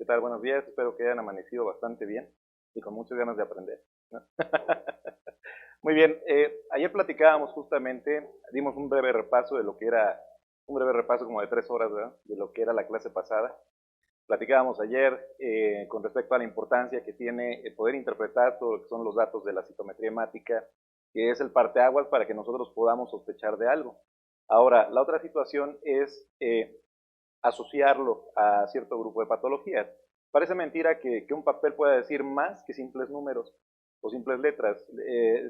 ¿Qué tal? Buenos días, espero que hayan amanecido bastante bien y con muchas ganas de aprender, ¿no? Muy bien, ayer platicábamos justamente, dimos un breve repaso de lo que era, un breve repaso como de 3 horas, ¿verdad? De lo que era la clase pasada. Platicábamos ayer con respecto a la importancia que tiene el poder interpretar todo lo que son los datos de la citometría hemática, que es el parteaguas para que nosotros podamos sospechar de algo. Ahora, la otra situación es asociarlo a cierto grupo de patologías. Parece mentira que un papel pueda decir más que simples números o simples letras.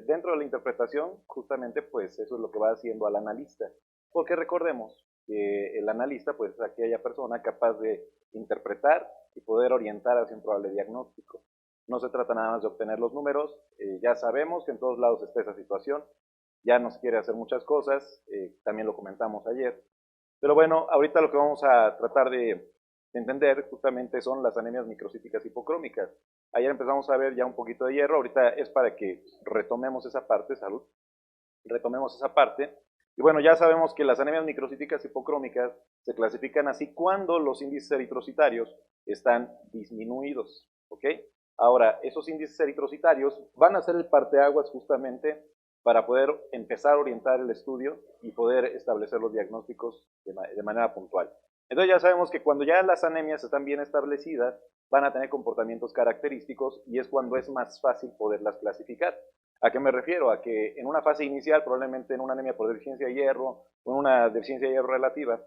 Dentro de la interpretación, justamente, pues eso es lo que va haciendo al analista. Porque recordemos que el analista, pues es aquella persona capaz de interpretar y poder orientar hacia un probable diagnóstico. No se trata nada más de obtener los números, ya sabemos que en todos lados está esa situación, ya no se quiere hacer muchas cosas, también lo comentamos ayer, pero bueno, ahorita lo que vamos a tratar de entender justamente son las anemias microcíticas hipocrómicas. Ayer empezamos a ver ya un poquito de hierro, ahorita es para que retomemos esa parte, salud, retomemos esa parte. Y bueno, ya sabemos que las anemias microcíticas hipocrómicas se clasifican así cuando los índices eritrocitarios están disminuidos, ¿ok? Ahora, esos índices eritrocitarios van a ser el parteaguas justamente para poder empezar a orientar el estudio y poder establecer los diagnósticos de manera puntual. Entonces ya sabemos que cuando ya las anemias están bien establecidas, van a tener comportamientos característicos y es cuando es más fácil poderlas clasificar. ¿A qué me refiero? A que en una fase inicial, probablemente en una anemia por deficiencia de hierro o en una deficiencia de hierro relativa,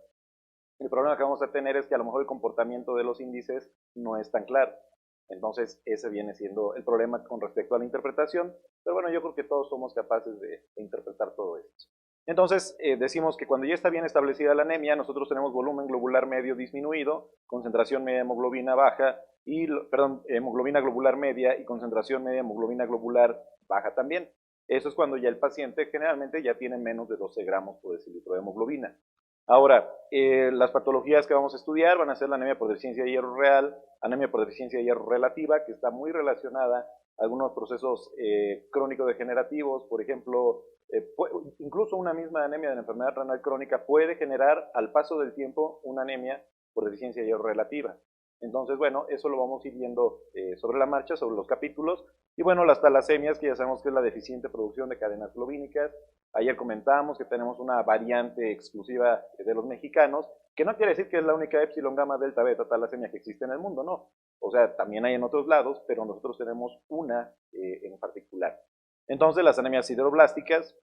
el problema que vamos a tener es que a lo mejor el comportamiento de los índices no es tan claro. Entonces, ese viene siendo el problema con respecto a la interpretación, pero bueno, yo creo que todos somos capaces de interpretar todo esto. Entonces, decimos que cuando ya está bien establecida la anemia, nosotros tenemos volumen globular medio disminuido, concentración media de hemoglobina baja, hemoglobina globular media y concentración media de hemoglobina globular baja también. Eso es cuando ya el paciente generalmente ya tiene menos de 12 gramos por decilitro de hemoglobina. Ahora, las patologías que vamos a estudiar van a ser la anemia por deficiencia de hierro real, anemia por deficiencia de hierro relativa, que está muy relacionada a algunos procesos crónico-degenerativos, por ejemplo, incluso una misma anemia de la enfermedad renal crónica puede generar al paso del tiempo una anemia por deficiencia de hierro relativa. Entonces, bueno, eso lo vamos a ir viendo sobre la marcha, sobre los capítulos. Y bueno, las talasemias, que ya sabemos que es la deficiente producción de cadenas globínicas. Ayer comentábamos que tenemos una variante exclusiva de los mexicanos, que no quiere decir que es la única epsilon gamma delta beta talasemia que existe en el mundo, no. O sea, también hay en otros lados, pero nosotros tenemos una en particular. Entonces, las anemias sideroblásticas,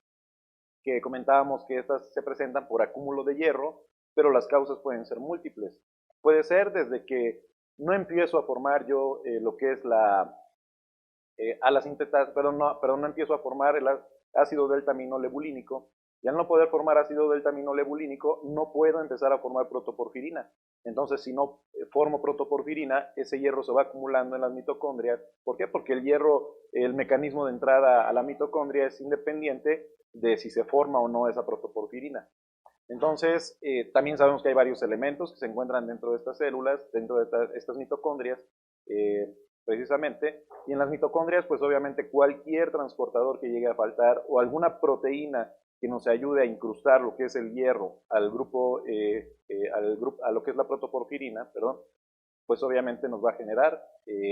que comentábamos que estas se presentan por acúmulo de hierro, pero las causas pueden ser múltiples. Puede ser desde que no empiezo a formar yo lo que es la alasintetasa, no empiezo a formar el ácido delta-aminolebulínico, y al no poder formar ácido delta-aminolebulínico, no puedo empezar a formar protoporfirina. Entonces, si no formo protoporfirina, ese hierro se va acumulando en las mitocondrias. ¿Por qué? Porque el hierro, el mecanismo de entrada a la mitocondria es independiente de si se forma o no esa protoporfirina. Entonces, también sabemos que hay varios elementos que se encuentran dentro de estas células, dentro de estas mitocondrias, precisamente, y en las mitocondrias, pues obviamente cualquier transportador que llegue a faltar o alguna proteína que nos ayude a incrustar lo que es el hierro al grupo, a lo que es la protoporfirina, perdón, pues obviamente nos va a generar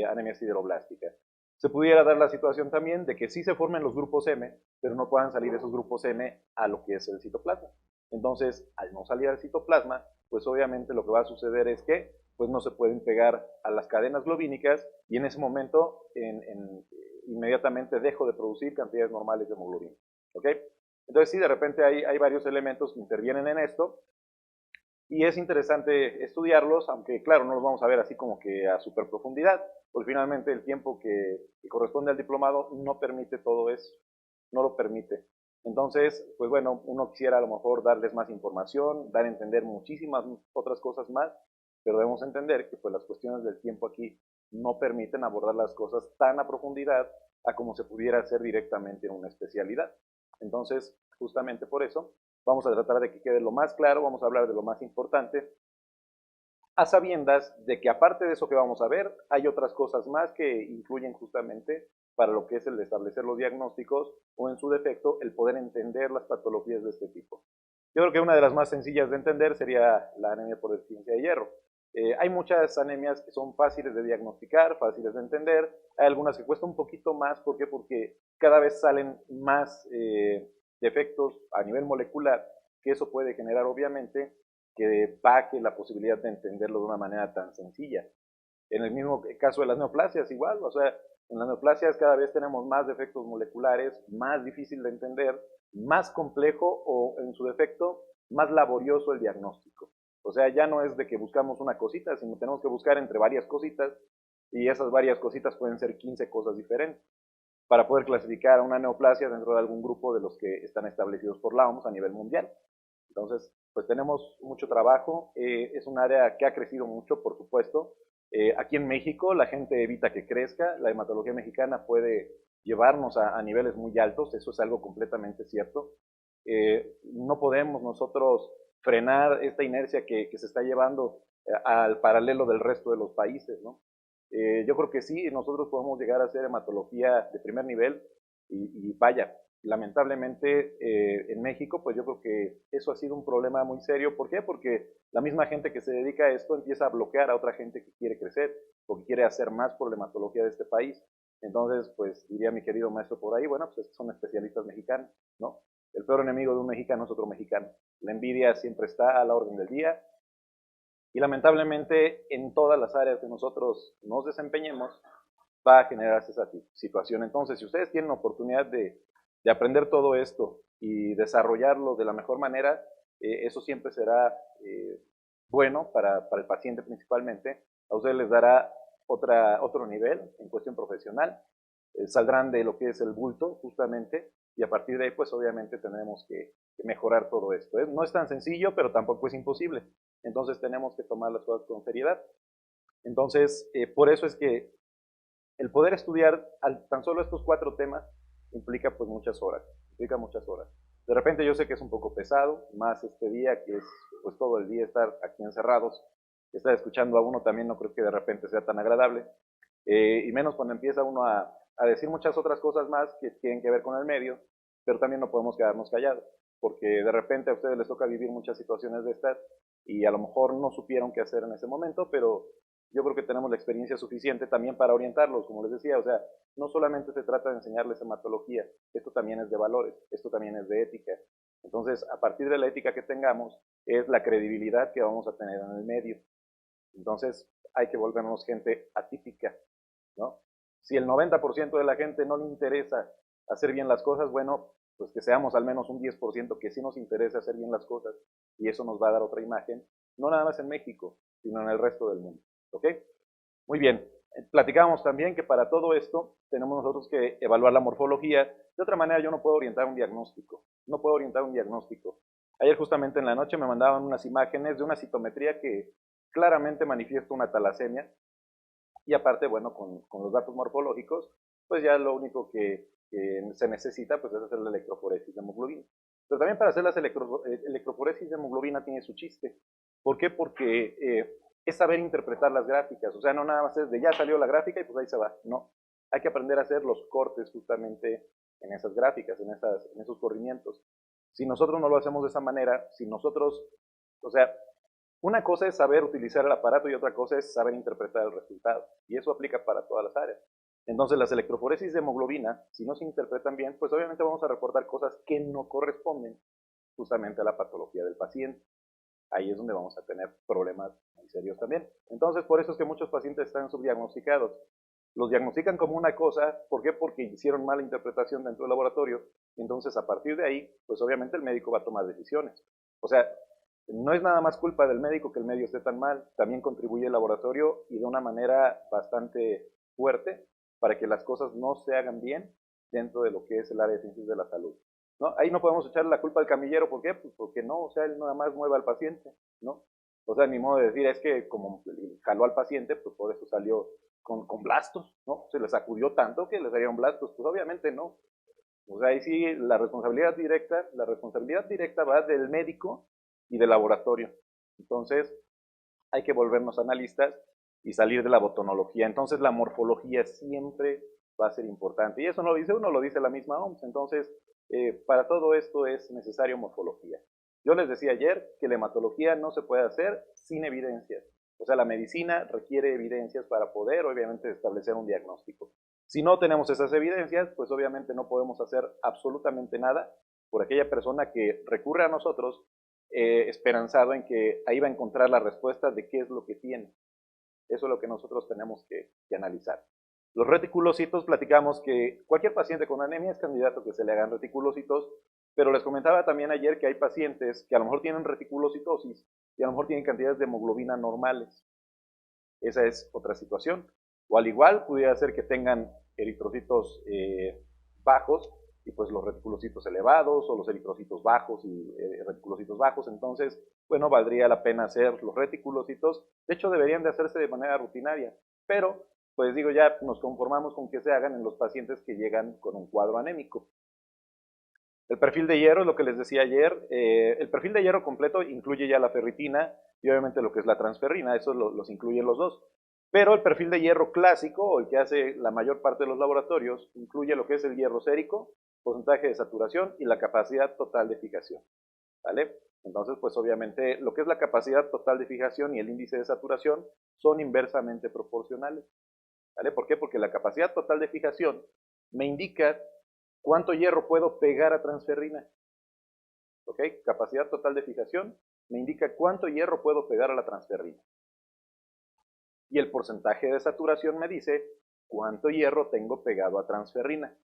anemia sideroblástica. Se pudiera dar la situación también de que sí se formen los grupos M, pero no puedan salir esos grupos M a lo que es el citoplasma. Entonces, al no salir al citoplasma, pues obviamente lo que va a suceder es que pues no se pueden pegar a las cadenas globínicas y en ese momento inmediatamente dejo de producir cantidades normales de hemoglobina. ¿Ok? Entonces sí, de repente hay varios elementos que intervienen en esto y es interesante estudiarlos, aunque claro, no los vamos a ver así como que a super profundidad, porque finalmente el tiempo que corresponde al diplomado no permite todo eso, no lo permite. Entonces, pues bueno, uno quisiera a lo mejor darles más información, dar a entender muchísimas otras cosas más, pero debemos entender que pues las cuestiones del tiempo aquí no permiten abordar las cosas tan a profundidad a como se pudiera hacer directamente en una especialidad. Entonces, justamente por eso, vamos a tratar de que quede lo más claro, vamos a hablar de lo más importante, a sabiendas de que aparte de eso que vamos a ver, hay otras cosas más que influyen justamente para lo que es el establecer los diagnósticos o en su defecto el poder entender las patologías de este tipo. Yo creo que una de las más sencillas de entender sería la anemia por deficiencia de hierro. Hay muchas anemias que son fáciles de diagnosticar, fáciles de entender. Hay algunas que cuestan un poquito más. ¿Por qué? Porque cada vez salen más defectos a nivel molecular, que eso puede generar obviamente que baje la posibilidad de entenderlo de una manera tan sencilla. En el mismo caso de las neoplasias, igual, o sea, en las neoplasias cada vez tenemos más defectos moleculares, más difícil de entender, más complejo o en su defecto más laborioso el diagnóstico. O sea, ya no es de que buscamos una cosita, sino tenemos que buscar entre varias cositas y esas varias cositas pueden ser 15 cosas diferentes para poder clasificar a una neoplasia dentro de algún grupo de los que están establecidos por la OMS a nivel mundial. Entonces, pues tenemos mucho trabajo, es un área que ha crecido mucho, por supuesto. Aquí en México la gente evita que crezca, la hematología mexicana puede llevarnos a niveles muy altos, eso es algo completamente cierto. No podemos nosotros frenar esta inercia que se está llevando al paralelo del resto de los países, ¿no? Yo creo que sí, nosotros podemos llegar a hacer hematología de primer nivel y vaya, lamentablemente en México, pues yo creo que eso ha sido un problema muy serio. ¿Por qué? Porque la misma gente que se dedica a esto empieza a bloquear a otra gente que quiere crecer o que quiere hacer más por la hematología de este país. Entonces, pues diría mi querido maestro por ahí, bueno, pues son especialistas mexicanos, ¿no? El peor enemigo de un mexicano es otro mexicano. La envidia siempre está a la orden del día y lamentablemente en todas las áreas que nosotros nos desempeñemos va a generarse esa situación. Entonces, si ustedes tienen la oportunidad de aprender todo esto y desarrollarlo de la mejor manera, eso siempre será bueno para el paciente principalmente. A ustedes les dará otro nivel en cuestión profesional. Saldrán de lo que es el bulto, justamente, y a partir de ahí, pues obviamente tendremos que mejorar todo esto. No es tan sencillo, pero tampoco es imposible. Entonces tenemos que tomar las cosas con seriedad. Entonces, por eso es que el poder estudiar tan solo estos 4 temas implica pues muchas horas, implica muchas horas. De repente yo sé que es un poco pesado, más este día que es pues todo el día estar aquí encerrados, estar escuchando a uno también no creo que de repente sea tan agradable, y menos cuando empieza uno a decir muchas otras cosas más que tienen que ver con el medio, pero también no podemos quedarnos callados, porque de repente a ustedes les toca vivir muchas situaciones de estas y a lo mejor no supieron qué hacer en ese momento, pero yo creo que tenemos la experiencia suficiente también para orientarlos, como les decía, o sea, no solamente se trata de enseñarles hematología, esto también es de valores, esto también es de ética. Entonces, a partir de la ética que tengamos, es la credibilidad que vamos a tener en el medio. Entonces, hay que volvernos gente atípica, ¿no? Si el 90% de la gente no le interesa hacer bien las cosas, bueno, pues que seamos al menos un 10% que sí nos interesa hacer bien las cosas y eso nos va a dar otra imagen, no nada más en México, sino en el resto del mundo. ¿Ok? Muy bien. Platicábamos también que para todo esto tenemos nosotros que evaluar la morfología. De otra manera yo no puedo orientar un diagnóstico. No puedo orientar un diagnóstico. Ayer justamente en la noche me mandaban unas imágenes de una citometría que claramente manifiesta una talasemia. Y aparte, bueno, con los datos morfológicos, pues ya lo único que se necesita pues es hacer la electroforesis de hemoglobina. Pero también para hacer la electroforesis de hemoglobina tiene su chiste. ¿Por qué? Porque es saber interpretar las gráficas. O sea, no nada más es de ya salió la gráfica y pues ahí se va. No. Hay que aprender a hacer los cortes justamente en esas gráficas, en esos corrimientos. Si nosotros no lo hacemos de esa manera, si nosotros, o sea, una cosa es saber utilizar el aparato y otra cosa es saber interpretar el resultado. Y eso aplica para todas las áreas. Entonces, las electroforesis de hemoglobina, si no se interpretan bien, pues obviamente vamos a reportar cosas que no corresponden justamente a la patología del paciente. Ahí es donde vamos a tener problemas muy serios también. Entonces, por eso es que muchos pacientes están subdiagnosticados. Los diagnostican como una cosa, ¿por qué? Porque hicieron mala interpretación dentro del laboratorio. Y entonces, a partir de ahí, pues obviamente el médico va a tomar decisiones. O sea, no es nada más culpa del médico que el medio esté tan mal, también contribuye el laboratorio y de una manera bastante fuerte para que las cosas no se hagan bien dentro de lo que es el área de ciencias de la salud. ¿No? Ahí no podemos echarle la culpa al camillero, ¿por qué? Pues porque no, o sea, él nada más mueve al paciente, ¿no? O sea, ni modo de decir, es que como jaló al paciente, pues por eso salió con blastos, ¿no? Se le sacudió tanto que le salieron blastos, pues obviamente no. O sea, ahí sí la responsabilidad directa va del médico y del laboratorio. Entonces, hay que volvernos analistas y salir de la botonología. Entonces, la morfología siempre va a ser importante. Y eso no lo dice uno, lo dice la misma OMS. Entonces, para todo esto es necesario morfología. Yo les decía ayer que la hematología no se puede hacer sin evidencias. O sea, la medicina requiere evidencias para poder, obviamente, establecer un diagnóstico. Si no tenemos esas evidencias, pues obviamente no podemos hacer absolutamente nada por aquella persona que recurre a nosotros esperanzado en que ahí va a encontrar la respuesta de qué es lo que tiene. Eso es lo que nosotros tenemos que analizar. Los reticulocitos, platicamos que cualquier paciente con anemia es candidato a que se le hagan reticulocitos, pero les comentaba también ayer que hay pacientes que a lo mejor tienen reticulocitosis y a lo mejor tienen cantidades de hemoglobina normales. Esa es otra situación. O al igual pudiera ser que tengan eritrocitos bajos y pues los reticulocitos elevados o los eritrocitos bajos y reticulocitos bajos. Entonces, bueno, valdría la pena hacer los reticulocitos. De hecho, deberían de hacerse de manera rutinaria, pero pues digo, ya nos conformamos con que se hagan en los pacientes que llegan con un cuadro anémico. El perfil de hierro es lo que les decía ayer. El perfil de hierro completo incluye ya la ferritina y obviamente lo que es la transferrina, eso los incluyen los dos. Pero el perfil de hierro clásico, o el que hace la mayor parte de los laboratorios, incluye lo que es el hierro sérico, porcentaje de saturación y la capacidad total de fijación. ¿Vale? Entonces, pues obviamente lo que es la capacidad total de fijación y el índice de saturación son inversamente proporcionales. ¿Vale? ¿Por qué? Porque la capacidad total de fijación me indica cuánto hierro puedo pegar a transferrina. ¿Ok? Capacidad total de fijación me indica cuánto hierro puedo pegar a la transferrina. Y el porcentaje de saturación me dice cuánto hierro tengo pegado a transferrina.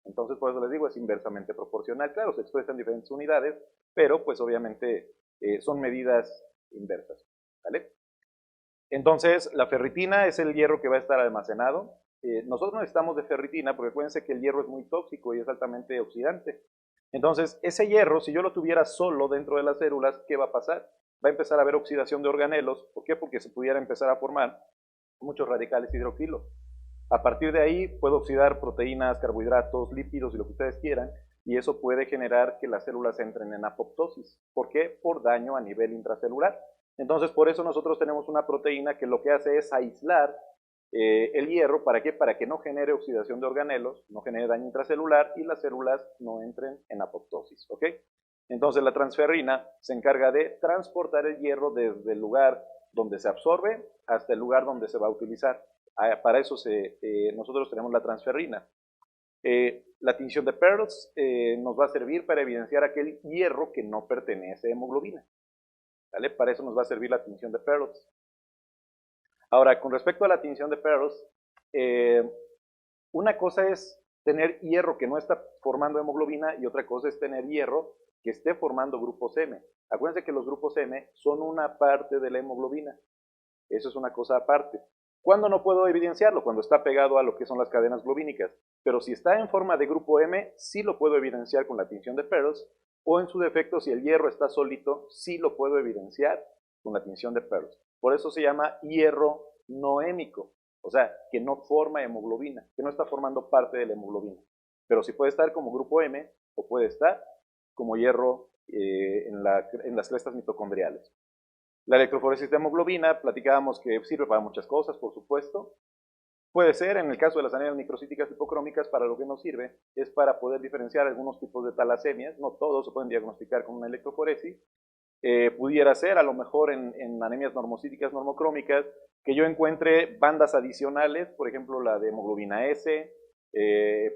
Entonces, por eso les digo, es inversamente proporcional. Claro, se expresa en diferentes unidades, pero pues obviamente son medidas inversas. ¿Vale? Entonces, la ferritina es el hierro que va a estar almacenado. Nosotros necesitamos de ferritina porque acuérdense que el hierro es muy tóxico y es altamente oxidante. Entonces, ese hierro, si yo lo tuviera solo dentro de las células, ¿qué va a pasar? Va a empezar a haber oxidación de organelos. ¿Por qué? Porque se pudiera empezar a formar muchos radicales hidroxilo. A partir de ahí puedo oxidar proteínas, carbohidratos, lípidos y lo que ustedes quieran, y eso puede generar que las células entren en apoptosis. ¿Por qué? Por daño a nivel intracelular. Entonces, por eso nosotros tenemos una proteína que lo que hace es aislar el hierro. ¿Para qué? Para que no genere oxidación de organelos, no genere daño intracelular y las células no entren en apoptosis. ¿Ok? Entonces, la transferrina se encarga de transportar el hierro desde el lugar donde se absorbe hasta el lugar donde se va a utilizar. Para eso nosotros tenemos la transferrina. La tinción de Pearls nos va a servir para evidenciar aquel hierro que no pertenece a hemoglobina. ¿Vale? Para eso nos va a servir la tinción de Pearls. Ahora, con respecto a la tinción de Pearls, una cosa es tener hierro que no está formando hemoglobina y otra cosa es tener hierro que esté formando grupos M. Acuérdense que los grupos M son una parte de la hemoglobina. Eso es una cosa aparte. ¿Cuándo no puedo evidenciarlo? Cuando está pegado a lo que son las cadenas globínicas. Pero si está en forma de grupo M, sí lo puedo evidenciar con la tinción de Pearls, o en su defecto, si el hierro está solito, sí lo puedo evidenciar con la tinción de Pearls. Por eso se llama hierro noémico, o sea, que no forma hemoglobina, que no está formando parte de la hemoglobina. Pero sí puede estar como grupo M o puede estar como hierro en las crestas mitocondriales. La electroforesis de hemoglobina, platicábamos que sirve para muchas cosas, por supuesto. Puede ser, en el caso de las anemias microcíticas hipocrómicas, para lo que nos sirve es para poder diferenciar algunos tipos de talasemias. No todos se pueden diagnosticar con una electroforesis. Pudiera ser, a lo mejor, en anemias normocíticas normocrómicas, que yo encuentre bandas adicionales, por ejemplo, la de hemoglobina S,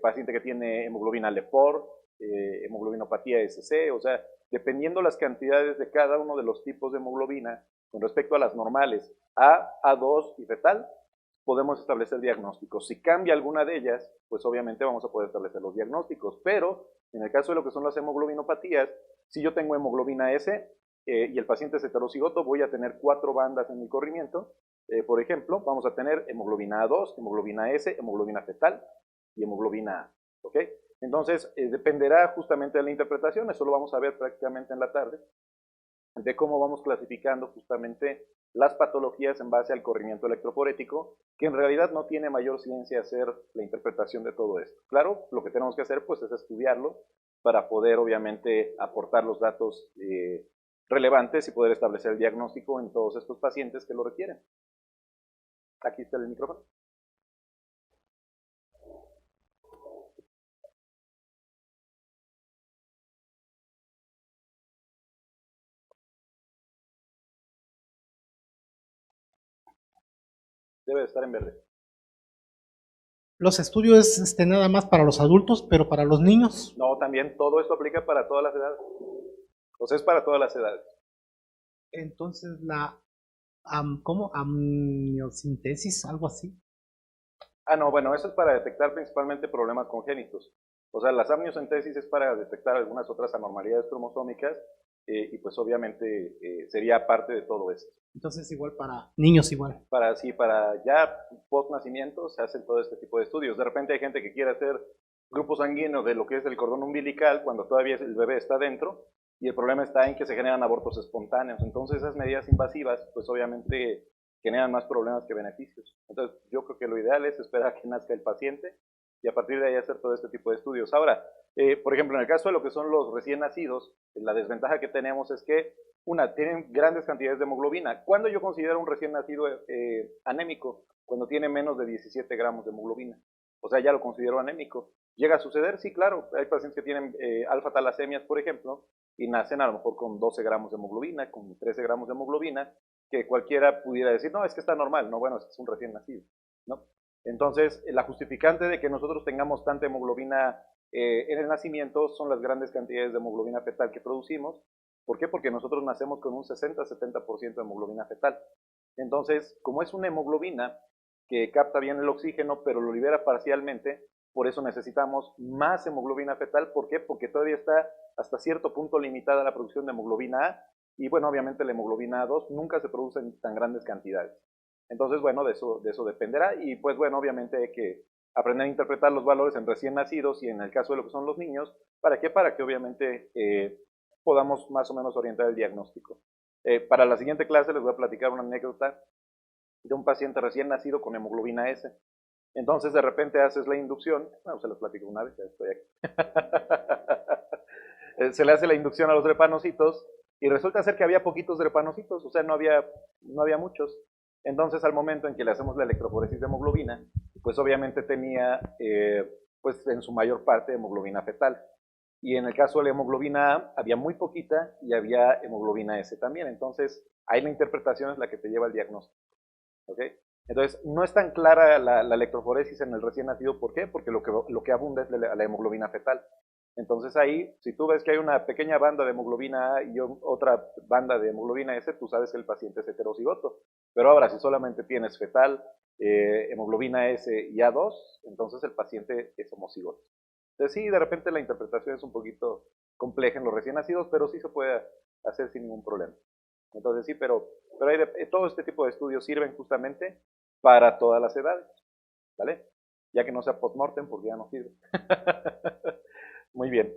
paciente que tiene hemoglobina Lepor, hemoglobinopatía SC, o sea, dependiendo las cantidades de cada uno de los tipos de hemoglobina con respecto a las normales A, A2 y fetal, podemos establecer diagnósticos. Si cambia alguna de ellas, pues obviamente vamos a poder establecer los diagnósticos, pero en el caso de lo que son las hemoglobinopatías, si yo tengo hemoglobina S y el paciente es heterocigoto, voy a tener 4 bandas en mi corrimiento. Por ejemplo, vamos a tener hemoglobina A2, hemoglobina S, hemoglobina fetal y hemoglobina A. ¿Ok? Entonces, dependerá justamente de la interpretación, eso lo vamos a ver prácticamente en la tarde, de cómo vamos clasificando justamente las patologías en base al corrimiento electroforético, que en realidad no tiene mayor ciencia hacer la interpretación de todo esto. Claro, lo que tenemos que hacer pues es estudiarlo para poder obviamente aportar los datos relevantes y poder establecer el diagnóstico en todos estos pacientes que lo requieren. Aquí está el micrófono. debe de estar en verde. Los estudios nada más para los adultos, pero para los niños. No, también todo esto aplica para todas las edades. O sea, es para todas las edades. Entonces ¿cómo? Amniocentesis, algo así. Ah, no, bueno, eso es para detectar principalmente problemas congénitos. O sea, las amniocentesis es para detectar algunas otras anormalidades cromosómicas y pues obviamente sería parte de todo esto. Entonces igual para niños igual. Para ya post nacimiento se hacen todo este tipo de estudios. De repente hay gente que quiere hacer grupo sanguíneo de lo que es el cordón umbilical cuando todavía el bebé está dentro y el problema está en que se generan abortos espontáneos. Entonces esas medidas invasivas pues obviamente generan más problemas que beneficios. Entonces yo creo que lo ideal es esperar a que nazca el paciente y a partir de ahí hacer todo este tipo de estudios. Ahora, por ejemplo, en el caso de lo que son los recién nacidos, la desventaja que tenemos es que tienen grandes cantidades de hemoglobina. ¿Cuándo yo considero un recién nacido anémico? Cuando tiene menos de 17 gramos de hemoglobina. O sea, ya lo considero anémico. ¿Llega a suceder? Sí, claro. Hay pacientes que tienen alfa-talasemias, por ejemplo, y nacen a lo mejor con 12 gramos de hemoglobina, con 13 gramos de hemoglobina, que cualquiera pudiera decir, no, es que está normal. No, bueno, es que es un recién nacido, ¿no? Entonces, la justificante de que nosotros tengamos tanta hemoglobina en el nacimiento son las grandes cantidades de hemoglobina fetal que producimos. ¿Por qué? Porque nosotros nacemos con un 60-70% de hemoglobina fetal. Entonces, como es una hemoglobina que capta bien el oxígeno, pero lo libera parcialmente, por eso necesitamos más hemoglobina fetal. ¿Por qué? Porque todavía está hasta cierto punto limitada la producción de hemoglobina A, y bueno, obviamente la hemoglobina A2 nunca se produce en tan grandes cantidades. Entonces, bueno, de eso dependerá, y pues bueno, obviamente hay que aprender a interpretar los valores en recién nacidos y en el caso de lo que son los niños. ¿Para qué? Para que obviamente podamos más o menos orientar el diagnóstico. Para la siguiente clase les voy a platicar una anécdota de un paciente recién nacido con hemoglobina S. Entonces de repente haces la inducción, bueno, se los platico una vez, ya estoy aquí. Se le hace la inducción a los drepanocitos y resulta ser que había poquitos drepanocitos, o sea, no había muchos. Entonces al momento en que le hacemos la electroforesis de hemoglobina, pues obviamente tenía, pues en su mayor parte, hemoglobina fetal. Y en el caso de la hemoglobina A, había muy poquita y había hemoglobina S también. Entonces, ahí la interpretación es la que te lleva al diagnóstico. ¿Ok? Entonces, no es tan clara la electroforesis en el recién nacido. ¿Por qué? Porque lo que abunda es la hemoglobina fetal. Entonces ahí, si tú ves que hay una pequeña banda de hemoglobina A y otra banda de hemoglobina S, tú sabes que el paciente es heterocigoto. Pero ahora, si solamente tienes fetal, hemoglobina S y A2, entonces el paciente es homocigoto. Entonces sí, de repente la interpretación es un poquito compleja en los recién nacidos, pero sí se puede hacer sin ningún problema. Entonces sí, pero todo este tipo de estudios sirven justamente para todas las edades, ¿vale? Ya que no sea post-mortem, porque ya no sirve. Muy bien.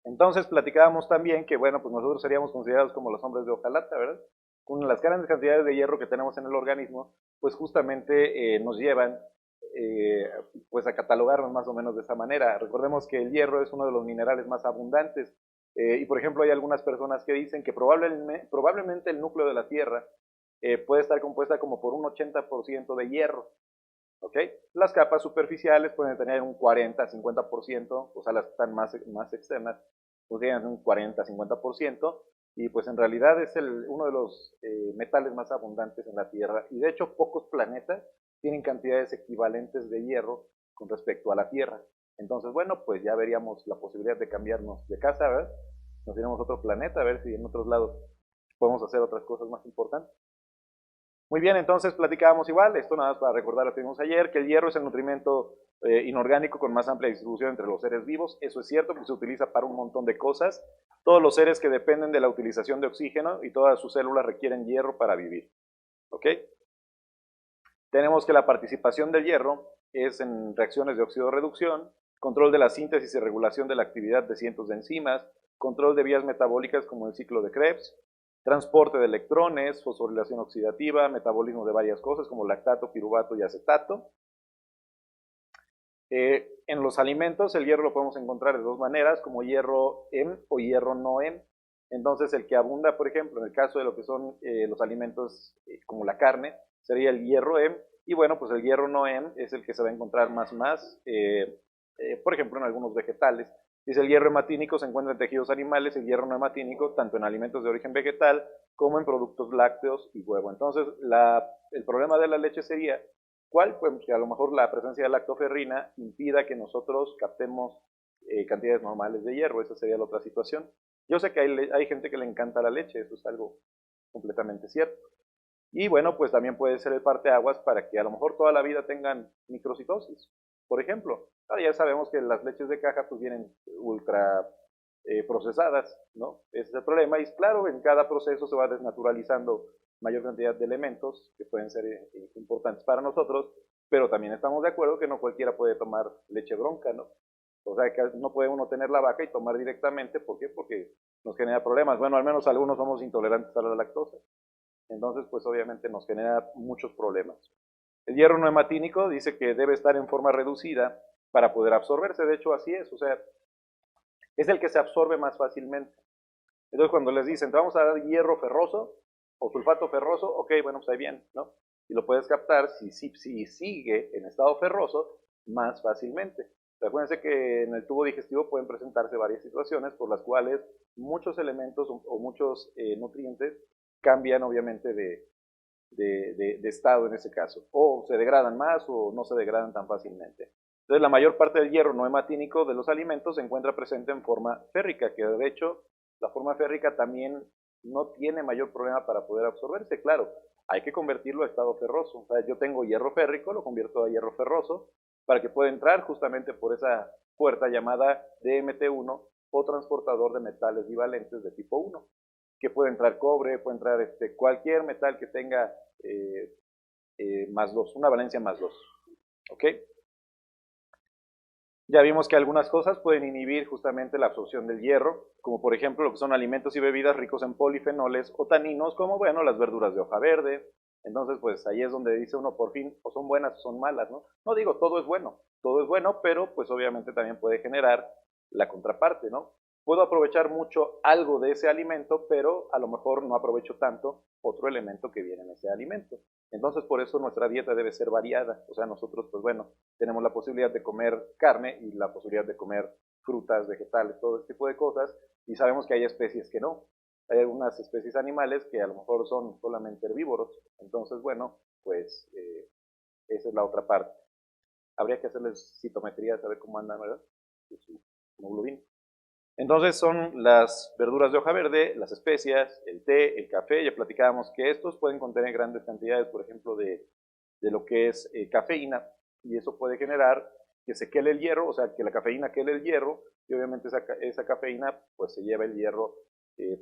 Entonces platicábamos también que, bueno, pues nosotros seríamos considerados como los hombres de hojalata, ¿verdad? Con las grandes cantidades de hierro que tenemos en el organismo, pues justamente nos llevan pues a catalogarnos más o menos de esa manera. Recordemos que el hierro es uno de los minerales más abundantes y por ejemplo hay algunas personas que dicen que probablemente el núcleo de la Tierra puede estar compuesta como por un 80% de hierro. ¿Ok? Las capas superficiales pueden tener un 40-50%, o sea, las que están más externas, pues tienen un 40-50%, y pues en realidad es uno de los metales más abundantes en la Tierra, y de hecho pocos planetas tienen cantidades equivalentes de hierro con respecto a la Tierra. Entonces, bueno, pues ya veríamos la posibilidad de cambiarnos de casa, ¿verdad? Nos iremos a otro planeta a ver si en otros lados podemos hacer otras cosas más importantes. Muy bien, entonces platicábamos igual, esto nada más para recordar lo que vimos ayer, que el hierro es el nutrimento inorgánico con más amplia distribución entre los seres vivos. Eso es cierto, que se utiliza para un montón de cosas. Todos los seres que dependen de la utilización de oxígeno y todas sus células requieren hierro para vivir. ¿Ok? Tenemos que la participación del hierro es en reacciones de óxido-reducción, control de la síntesis y regulación de la actividad de cientos de enzimas, control de vías metabólicas como el ciclo de Krebs, transporte de electrones, fosforilación oxidativa, metabolismo de varias cosas como lactato, piruvato y acetato. En los alimentos el hierro lo podemos encontrar de dos maneras, como hierro M o hierro no M. Entonces el que abunda, por ejemplo, en el caso de lo que son los alimentos como la carne, sería el hierro M, y bueno, pues el hierro no M es el que se va a encontrar más, por ejemplo, en algunos vegetales, Dice, el hierro hematínico se encuentra en tejidos animales, el hierro no hematínico tanto en alimentos de origen vegetal como en productos lácteos y huevo. Entonces, el problema de la leche sería, ¿cuál? Pues que a lo mejor la presencia de lactoferrina impida que nosotros captemos cantidades normales de hierro. Esa sería la otra situación. Yo sé que hay gente que le encanta la leche, eso es algo completamente cierto. Y bueno, pues también puede ser el parteaguas para que a lo mejor toda la vida tengan microcitosis. Por ejemplo, ya sabemos que las leches de caja pues vienen ultra procesadas, ¿no? Ese es el problema. Y claro, en cada proceso se va desnaturalizando mayor cantidad de elementos que pueden ser importantes para nosotros, pero también estamos de acuerdo que no cualquiera puede tomar leche bronca, ¿no? O sea, que no puede uno tener la vaca y tomar directamente, ¿por qué? Porque nos genera problemas. Bueno, al menos algunos somos intolerantes a la lactosa. Entonces, pues obviamente nos genera muchos problemas. El hierro no hematínico dice que debe estar en forma reducida para poder absorberse. De hecho, así es. O sea, es el que se absorbe más fácilmente. Entonces, cuando les dicen, te vamos a dar hierro ferroso o sulfato ferroso, ok, bueno, pues ahí bien, ¿no? Y lo puedes captar si sigue en estado ferroso más fácilmente. Acuérdense que en el tubo digestivo pueden presentarse varias situaciones por las cuales muchos elementos o muchos nutrientes cambian obviamente de estado en ese caso. O se degradan más o no se degradan tan fácilmente. Entonces la mayor parte del hierro no hematínico de los alimentos se encuentra presente en forma férrica, que de hecho la forma férrica también no tiene mayor problema para poder absorberse. Claro, hay que convertirlo a estado ferroso. O sea, yo tengo hierro férrico, lo convierto a hierro ferroso para que pueda entrar justamente por esa puerta llamada DMT1 o transportador de metales bivalentes de tipo 1, que puede entrar cobre, puede entrar cualquier metal que tenga más 2, una valencia más 2. ¿Ok? Ya vimos que algunas cosas pueden inhibir justamente la absorción del hierro, como por ejemplo lo que son alimentos y bebidas ricos en polifenoles o taninos, como bueno, las verduras de hoja verde. Entonces, pues ahí es donde dice uno, por fin, o son buenas o son malas, ¿no? No digo, todo es bueno, pero pues obviamente también puede generar la contraparte, ¿no? Puedo aprovechar mucho algo de ese alimento, pero a lo mejor no aprovecho tanto otro elemento que viene en ese alimento. Entonces, por eso nuestra dieta debe ser variada. O sea, nosotros, pues bueno, tenemos la posibilidad de comer carne y la posibilidad de comer frutas, vegetales, todo este tipo de cosas, y sabemos que hay especies que no. Hay algunas especies animales que a lo mejor son solamente herbívoros. Entonces, bueno, pues esa es la otra parte. Habría que hacerles citometría, saber cómo andan, ¿verdad? De su hemoglobina. Entonces son las verduras de hoja verde, las especias, el té, el café. Ya platicábamos que estos pueden contener grandes cantidades, por ejemplo, de lo que es cafeína, y eso puede generar que se quele el hierro, o sea, que la cafeína quele el hierro, y obviamente esa cafeína pues se lleva el hierro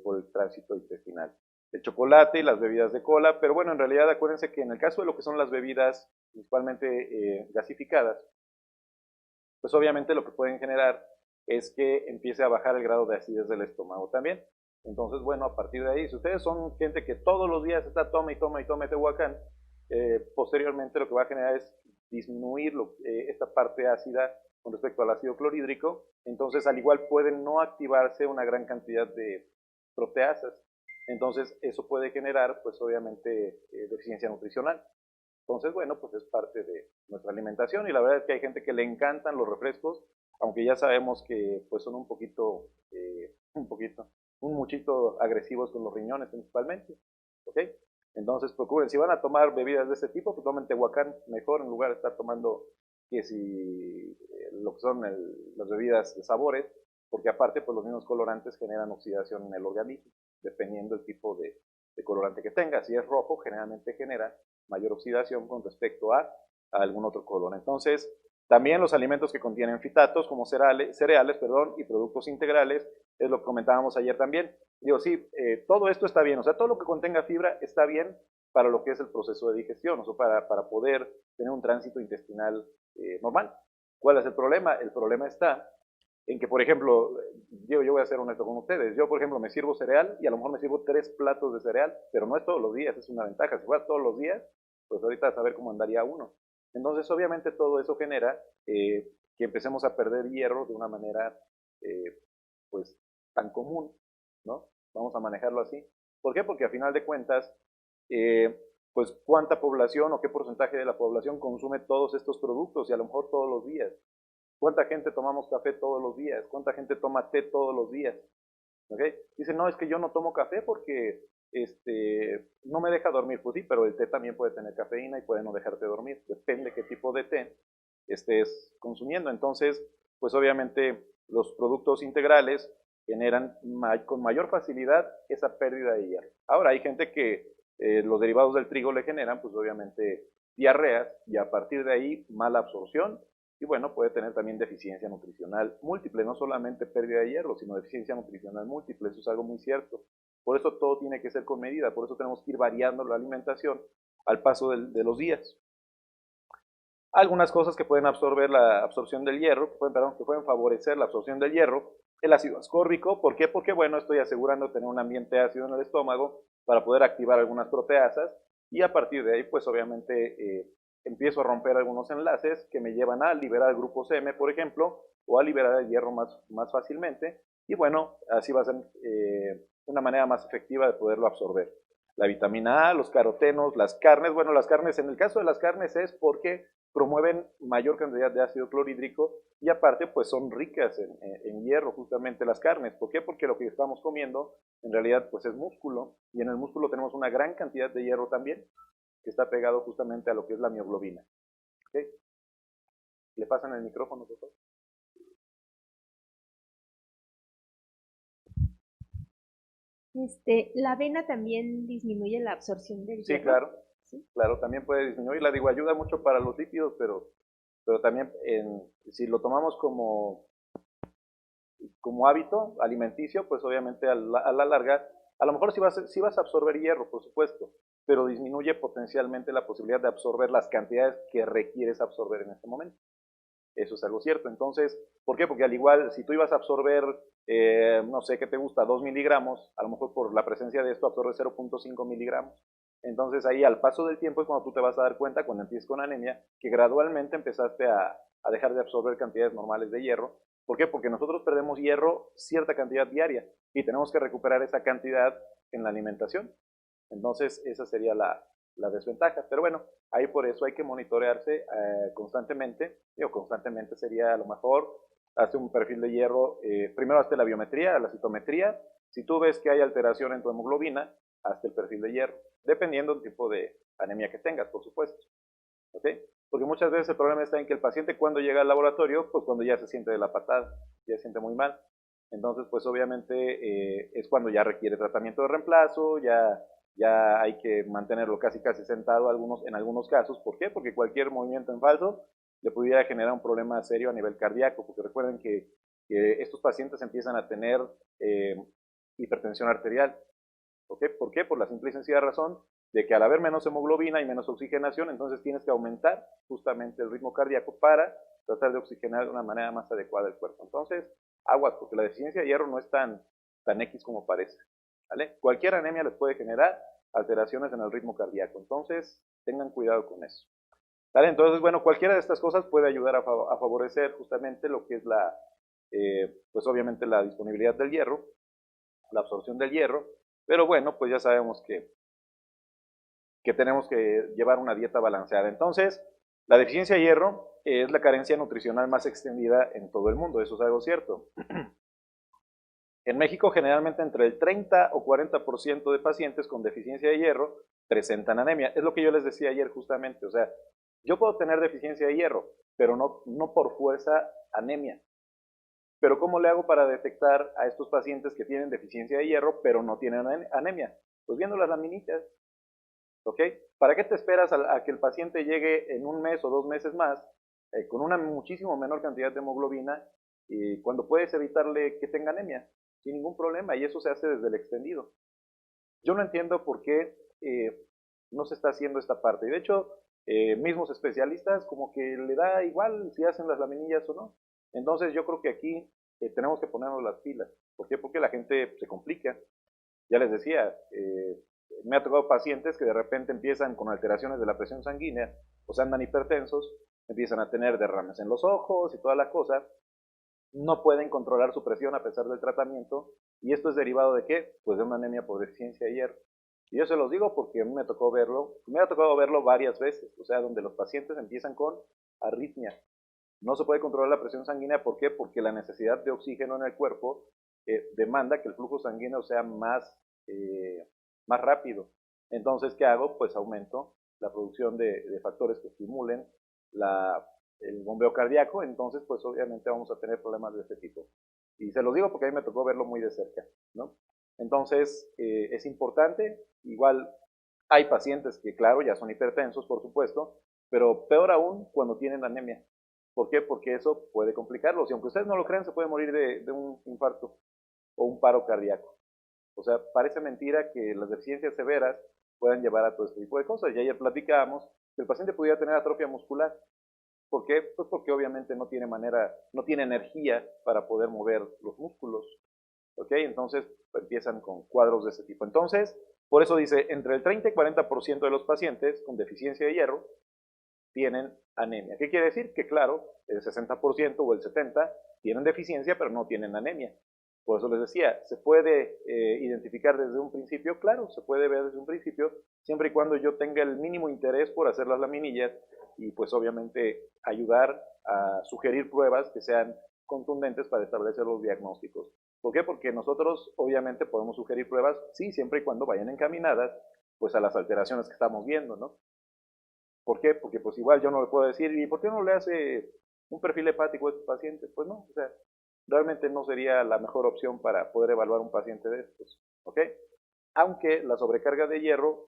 por el tránsito intestinal. El chocolate y las bebidas de cola, pero bueno, en realidad acuérdense que en el caso de lo que son las bebidas principalmente gasificadas, pues obviamente lo que pueden generar es que empiece a bajar el grado de acidez del estómago también. Entonces, bueno, a partir de ahí, si ustedes son gente que todos los días está toma y toma y toma Tehuacán, posteriormente lo que va a generar es disminuir esta parte ácida con respecto al ácido clorhídrico. Entonces, al igual pueden no activarse una gran cantidad de proteasas. Entonces, eso puede generar, pues obviamente, deficiencia nutricional. Entonces, bueno, pues es parte de nuestra alimentación y la verdad es que hay gente que le encantan los refrescos, aunque ya sabemos que pues son un muchito agresivos con los riñones principalmente, ¿ok? Entonces procuren, si van a tomar bebidas de ese tipo, pues tomen Tehuacán mejor en lugar de estar tomando que si lo que son las bebidas de sabores, porque aparte pues los mismos colorantes generan oxidación en el organismo, dependiendo del tipo de colorante que tenga. Si es rojo, generalmente genera mayor oxidación con respecto a algún otro color. Entonces, también los alimentos que contienen fitatos, como cereales, y productos integrales, es lo que comentábamos ayer también. Digo, sí, todo esto está bien, o sea, todo lo que contenga fibra está bien para lo que es el proceso de digestión, o sea, para poder tener un tránsito intestinal normal. ¿Cuál es el problema? El problema está en que, por ejemplo, yo voy a ser honesto con ustedes, yo, por ejemplo, me sirvo cereal y a lo mejor me sirvo 3 platos de cereal, pero no es todos los días, es una ventaja. Si fuera todos los días, pues ahorita a saber cómo andaría uno. Entonces, obviamente, todo eso genera que empecemos a perder hierro de una manera, pues, tan común, ¿no? Vamos a manejarlo así. ¿Por qué? Porque a final de cuentas, pues, ¿cuánta población o qué porcentaje de la población consume todos estos productos y a lo mejor todos los días? ¿Cuánta gente tomamos café todos los días? ¿Cuánta gente toma té todos los días? ¿Okay? Dice, no, es que yo no tomo café porque no me deja dormir. Pues sí, pero el té también puede tener cafeína y puede no dejarte dormir. Depende qué tipo de té estés consumiendo. Entonces, pues obviamente los productos integrales generan con mayor facilidad esa pérdida de hierro. Ahora, hay gente que los derivados del trigo le generan, pues obviamente, diarreas y a partir de ahí mala absorción y bueno, puede tener también deficiencia nutricional múltiple, no solamente pérdida de hierro, sino deficiencia nutricional múltiple, eso es algo muy cierto. Por eso todo tiene que ser con medida, por eso tenemos que ir variando la alimentación al paso de los días. Algunas cosas que pueden absorber la absorción del hierro, que pueden favorecer la absorción del hierro, el ácido ascórbico. ¿Por qué? Porque bueno, estoy asegurando tener un ambiente ácido en el estómago para poder activar algunas proteasas y a partir de ahí pues obviamente empiezo a romper algunos enlaces que me llevan a liberar grupos M, por ejemplo, o a liberar el hierro más fácilmente y bueno, así va a ser una manera más efectiva de poderlo absorber. La vitamina A, los carotenos, las carnes, bueno, las carnes, en el caso de las carnes es porque promueven mayor cantidad de ácido clorhídrico y aparte pues son ricas en hierro justamente las carnes. ¿Por qué? Porque lo que estamos comiendo en realidad pues es músculo y en el músculo tenemos una gran cantidad de hierro también que está pegado justamente a lo que es la mioglobina. ¿Okay? ¿Le pasan el micrófono, por favor? La avena también disminuye la absorción del Sí, hierro. claro. ¿Sí? Claro, también puede disminuir. La digo, ayuda mucho para los lípidos, pero también si lo tomamos como hábito alimenticio, pues obviamente a la larga, a lo mejor sí vas a absorber hierro, por supuesto, pero disminuye potencialmente la posibilidad de absorber las cantidades que requieres absorber en este momento. Eso es algo cierto. Entonces, ¿por qué? Porque al igual, si tú ibas a absorber, no sé, ¿qué te gusta? 2 miligramos, a lo mejor por la presencia de esto absorbes 0.5 miligramos. Entonces ahí al paso del tiempo es cuando tú te vas a dar cuenta, cuando empieces con anemia, que gradualmente empezaste a dejar de absorber cantidades normales de hierro. ¿Por qué? Porque nosotros perdemos hierro cierta cantidad diaria y tenemos que recuperar esa cantidad en la alimentación. Entonces esa sería la desventaja. Pero bueno, ahí por eso hay que monitorearse constantemente. Digo, constantemente sería a lo mejor, hace un perfil de hierro, primero hazte la biometría, la citometría. Si tú ves que hay alteración en tu hemoglobina, hazte el perfil de hierro, dependiendo del tipo de anemia que tengas, por supuesto. ¿Ok? Porque muchas veces el problema está en que el paciente cuando llega al laboratorio, pues cuando ya se siente de la patada, ya se siente muy mal. Entonces, pues obviamente es cuando ya requiere tratamiento de reemplazo, ya hay que mantenerlo casi sentado en algunos casos. ¿Por qué? Porque cualquier movimiento en falso le pudiera generar un problema serio a nivel cardíaco, porque recuerden que estos pacientes empiezan a tener hipertensión arterial. ¿Okay? ¿Por qué? Por la simple y sencilla razón de que al haber menos hemoglobina y menos oxigenación, entonces tienes que aumentar justamente el ritmo cardíaco para tratar de oxigenar de una manera más adecuada el cuerpo. Entonces, aguas, porque la deficiencia de hierro no es tan X como parece. ¿Vale? Cualquier anemia les puede generar alteraciones en el ritmo cardíaco. Entonces, tengan cuidado con eso. ¿Vale? Entonces, bueno, cualquiera de estas cosas puede ayudar a favorecer justamente lo que es pues obviamente la disponibilidad del hierro, la absorción del hierro, pero bueno, pues ya sabemos que tenemos que llevar una dieta balanceada. Entonces, la deficiencia de hierro es la carencia nutricional más extendida en todo el mundo, eso es algo cierto. En México, generalmente entre el 30 o 40% de pacientes con deficiencia de hierro presentan anemia. Es lo que yo les decía ayer justamente, o sea, yo puedo tener deficiencia de hierro, pero no por fuerza anemia. Pero ¿cómo le hago para detectar a estos pacientes que tienen deficiencia de hierro, pero no tienen anemia? Pues viendo las laminitas. ¿Ok? ¿Para qué te esperas a que el paciente llegue en un mes o 2 meses más con una muchísimo menor cantidad de hemoglobina y cuando puedes evitarle que tenga anemia? Sin ningún problema, y eso se hace desde el extendido. Yo no entiendo por qué no se está haciendo esta parte. Y de hecho, mismos especialistas como que le da igual si hacen las laminillas o no. Entonces yo creo que aquí tenemos que ponernos las pilas. ¿Por qué? Porque la gente se complica. Ya les decía, me ha tocado pacientes que de repente empiezan con alteraciones de la presión sanguínea, o sea, andan hipertensos, empiezan a tener derrames en los ojos y toda la cosa, no pueden controlar su presión a pesar del tratamiento, y esto es derivado de qué? Pues de una anemia por deficiencia de hierro. Y yo se los digo porque a mí me ha tocado verlo varias veces, o sea, donde los pacientes empiezan con arritmia, No se puede controlar la presión sanguínea, ¿por qué? Porque la necesidad de oxígeno en el cuerpo demanda que el flujo sanguíneo sea más rápido. Entonces, ¿qué hago? Pues aumento la producción de factores que estimulen el bombeo cardíaco, entonces pues obviamente vamos a tener problemas de este tipo. Y se los digo porque a mí me tocó verlo muy de cerca, ¿no? Entonces, es importante, igual hay pacientes que, claro, ya son hipertensos, por supuesto, pero peor aún cuando tienen anemia. ¿Por qué? Porque eso puede complicarlos. Y aunque ustedes no lo crean, se puede morir de un infarto o un paro cardíaco. O sea, parece mentira que las deficiencias severas puedan llevar a todo este tipo de cosas. Y ayer platicábamos que el paciente pudiera tener atrofia muscular. ¿Por qué? Pues porque obviamente no tiene energía para poder mover los músculos. ¿Ok? Entonces empiezan con cuadros de ese tipo. Entonces, por eso dice, entre el 30 y 40% de los pacientes con deficiencia de hierro tienen anemia. ¿Qué quiere decir? Que claro, el 60% o el 70% tienen deficiencia, pero no tienen anemia. Por eso les decía, ¿se puede identificar desde un principio? Claro, se puede ver desde un principio, siempre y cuando yo tenga el mínimo interés por hacer las laminillas y pues obviamente ayudar a sugerir pruebas que sean contundentes para establecer los diagnósticos. ¿Por qué? Porque nosotros obviamente podemos sugerir pruebas, sí, siempre y cuando vayan encaminadas pues a las alteraciones que estamos viendo, ¿no? ¿Por qué? Porque pues igual yo no le puedo decir, ¿y por qué no le hace un perfil hepático a este paciente? Pues no, o sea, realmente no sería la mejor opción para poder evaluar un paciente de estos, ¿ok? Aunque la sobrecarga de hierro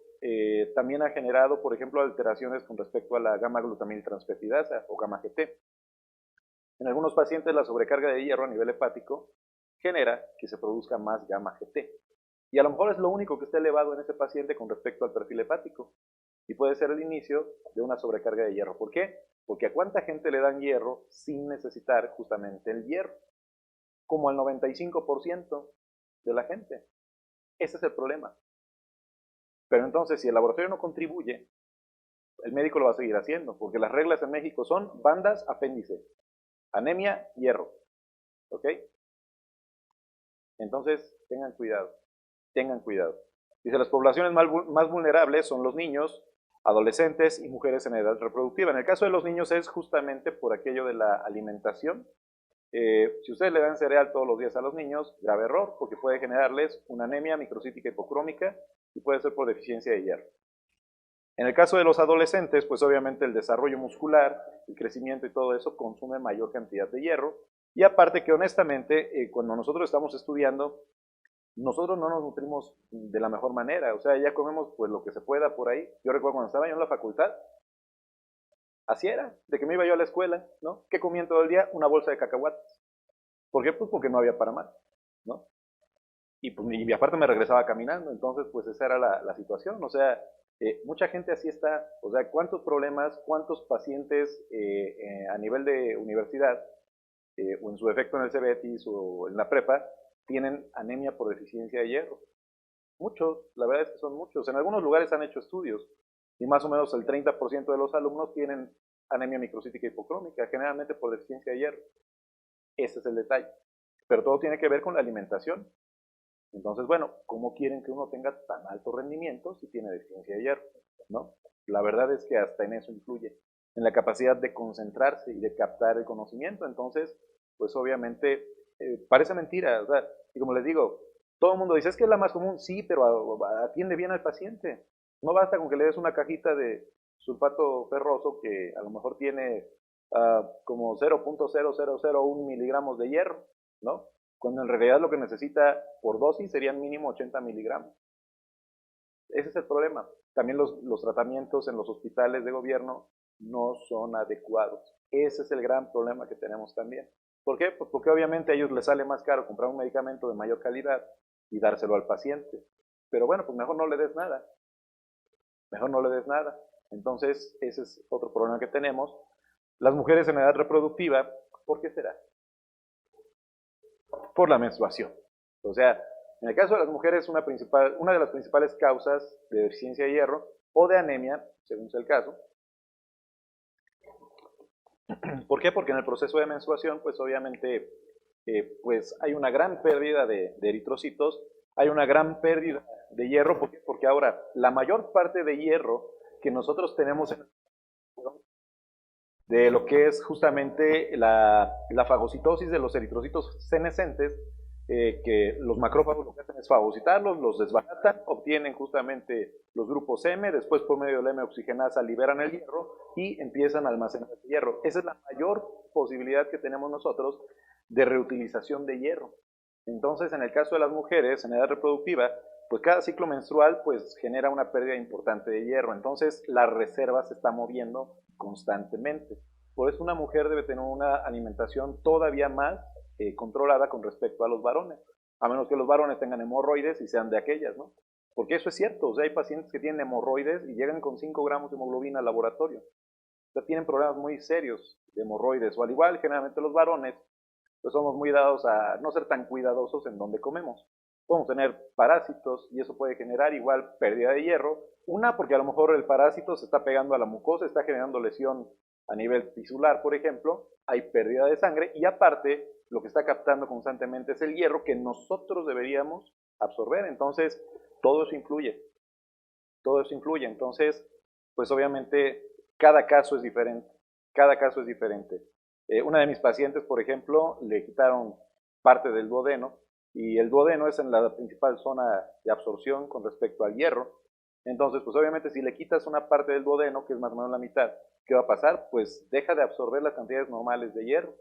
también ha generado, por ejemplo, alteraciones con respecto a la gamma-glutamiltransferidasa o gamma-GT. En algunos pacientes la sobrecarga de hierro a nivel hepático genera que se produzca más gamma-GT. Y a lo mejor es lo único que está elevado en ese paciente con respecto al perfil hepático. Y puede ser el inicio de una sobrecarga de hierro. ¿Por qué? Porque a cuánta gente le dan hierro sin necesitar justamente el hierro. Como al 95% de la gente. Ese es el problema. Pero entonces, si el laboratorio no contribuye, el médico lo va a seguir haciendo, porque las reglas en México son bandas, apéndice, anemia, hierro. ¿Ok? Entonces, tengan cuidado, tengan cuidado. Dice, las poblaciones más vulnerables son los niños, adolescentes y mujeres en edad reproductiva. En el caso de los niños es justamente por aquello de la alimentación. Si ustedes le dan cereal todos los días a los niños, grave error, porque puede generarles una anemia microcítica hipocrómica y puede ser por deficiencia de hierro. En el caso de los adolescentes, pues obviamente el desarrollo muscular, el crecimiento y todo eso consume mayor cantidad de hierro. Y aparte que honestamente, cuando nosotros estamos estudiando, nosotros no nos nutrimos de la mejor manera. O sea, ya comemos pues lo que se pueda por ahí. Yo recuerdo cuando estaba yo en la facultad, así era, de que me iba yo a la escuela, ¿no? ¿Qué comían todo el día? Una bolsa de cacahuates. ¿Por qué? Pues porque no había para más, ¿no? Y aparte me regresaba caminando, entonces pues esa era la situación. O sea, mucha gente así está. O sea, ¿cuántos problemas, cuántos pacientes a nivel de universidad o en su defecto en el CBETIS o en la prepa tienen anemia por deficiencia de hierro? Muchos, la verdad es que son muchos. En algunos lugares han hecho estudios y más o menos el 30% de los alumnos tienen anemia microcítica hipocrómica, generalmente por deficiencia de hierro. Ese es el detalle. Pero todo tiene que ver con la alimentación. Entonces, bueno, ¿cómo quieren que uno tenga tan alto rendimiento si tiene deficiencia de hierro? ¿No? La verdad es que hasta en eso influye, en la capacidad de concentrarse y de captar el conocimiento. Entonces, pues obviamente, parece mentira. O sea, y como les digo, todo el mundo dice, es que es la más común, sí, pero atiende bien al paciente. No basta con que le des una cajita de sulfato ferroso que a lo mejor tiene como 0.0001 miligramos de hierro, ¿no? Cuando en realidad lo que necesita por dosis serían mínimo 80 miligramos. Ese es el problema. También los tratamientos en los hospitales de gobierno no son adecuados. Ese es el gran problema que tenemos también. ¿Por qué? Pues porque obviamente a ellos les sale más caro comprar un medicamento de mayor calidad y dárselo al paciente. Pero bueno, pues mejor no le des nada. Mejor no le des nada. Entonces, ese es otro problema que tenemos. Las mujeres en edad reproductiva, ¿por qué será? Por la menstruación. O sea, en el caso de las mujeres, una de las principales causas de deficiencia de hierro o de anemia, según sea el caso. ¿Por qué? Porque en el proceso de menstruación, pues obviamente, pues hay una gran pérdida de eritrocitos, hay una gran pérdida de hierro, porque ahora la mayor parte de hierro que nosotros tenemos en de lo que es justamente la fagocitosis de los eritrocitos senescentes, que los macrófagos lo que hacen es fagocitarlos, los desbaratan, obtienen justamente los grupos M, después por medio de la M-oxigenasa liberan el hierro y empiezan a almacenar el hierro. Esa es la mayor posibilidad que tenemos nosotros de reutilización de hierro. Entonces, en el caso de las mujeres en edad reproductiva, pues cada ciclo menstrual pues genera una pérdida importante de hierro. Entonces, la reserva se está moviendo constantemente. Por eso una mujer debe tener una alimentación todavía más controlada con respecto a los varones, a menos que los varones tengan hemorroides y sean de aquellas, ¿no? Porque eso es cierto, o sea, hay pacientes que tienen hemorroides y llegan con 5 gramos de hemoglobina al laboratorio. O sea, tienen problemas muy serios de hemorroides, o al igual, generalmente los varones, pues somos muy dados a no ser tan cuidadosos en donde comemos. Podemos tener parásitos y eso puede generar igual pérdida de hierro. Una, porque a lo mejor el parásito se está pegando a la mucosa, está generando lesión a nivel tisular, por ejemplo, hay pérdida de sangre y aparte lo que está captando constantemente es el hierro que nosotros deberíamos absorber. Entonces, todo eso influye. Todo eso influye. Entonces, pues obviamente cada caso es diferente. Cada caso es diferente. Una de mis pacientes, por ejemplo, le quitaron parte del duodeno y el duodeno es en la principal zona de absorción con respecto al hierro. Entonces, pues obviamente si le quitas una parte del duodeno, que es más o menos la mitad, ¿qué va a pasar? Pues deja de absorber las cantidades normales de hierro.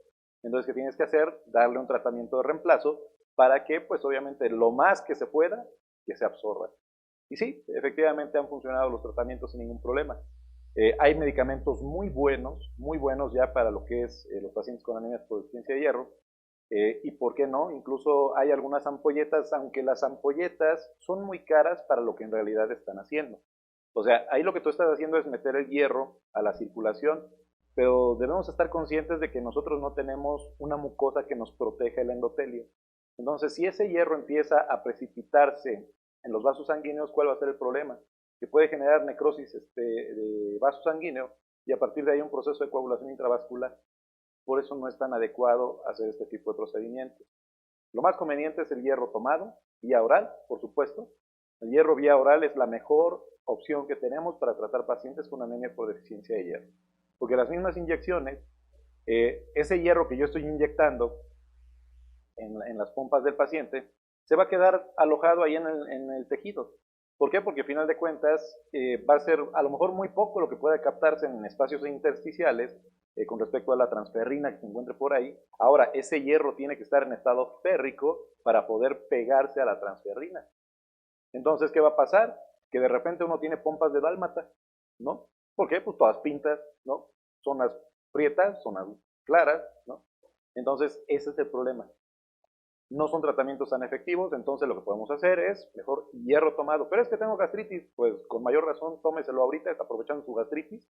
Entonces, ¿qué tienes que hacer? Darle un tratamiento de reemplazo para que, pues obviamente, lo más que se pueda, que se absorba. Y sí, efectivamente han funcionado los tratamientos sin ningún problema. Hay medicamentos muy buenos ya para lo que es los pacientes con anemia por deficiencia de hierro. Y por qué no, incluso hay algunas ampolletas, aunque las ampolletas son muy caras para lo que en realidad están haciendo. O sea, ahí lo que tú estás haciendo es meter el hierro a la circulación, pero debemos estar conscientes de que nosotros no tenemos una mucosa que nos proteja el endotelio. Entonces, si ese hierro empieza a precipitarse en los vasos sanguíneos, ¿cuál va a ser el problema? Que puede generar necrosis de vaso sanguíneo y a partir de ahí un proceso de coagulación intravascular. Por eso no es tan adecuado hacer este tipo de procedimientos. Lo más conveniente es el hierro tomado, vía oral, por supuesto. El hierro vía oral es la mejor opción que tenemos para tratar pacientes con anemia por deficiencia de hierro. Porque las mismas inyecciones, ese hierro que yo estoy inyectando en las pompas del paciente, se va a quedar alojado ahí en el tejido. ¿Por qué? Porque al final de cuentas va a ser a lo mejor muy poco lo que puede captarse en espacios intersticiales con respecto a la transferrina que se encuentre por ahí. Ahora, ese hierro tiene que estar en estado férrico para poder pegarse a la transferrina. Entonces, ¿qué va a pasar? Que de repente uno tiene pompas de dálmata, ¿no? ¿Por qué? Pues todas pintas, ¿no? Zonas prietas, zonas claras, ¿no? Entonces, ese es el problema. No son tratamientos tan efectivos, entonces lo que podemos hacer es mejor hierro tomado. Pero es que tengo gastritis, pues con mayor razón tómeselo ahorita, está aprovechando su gastritis,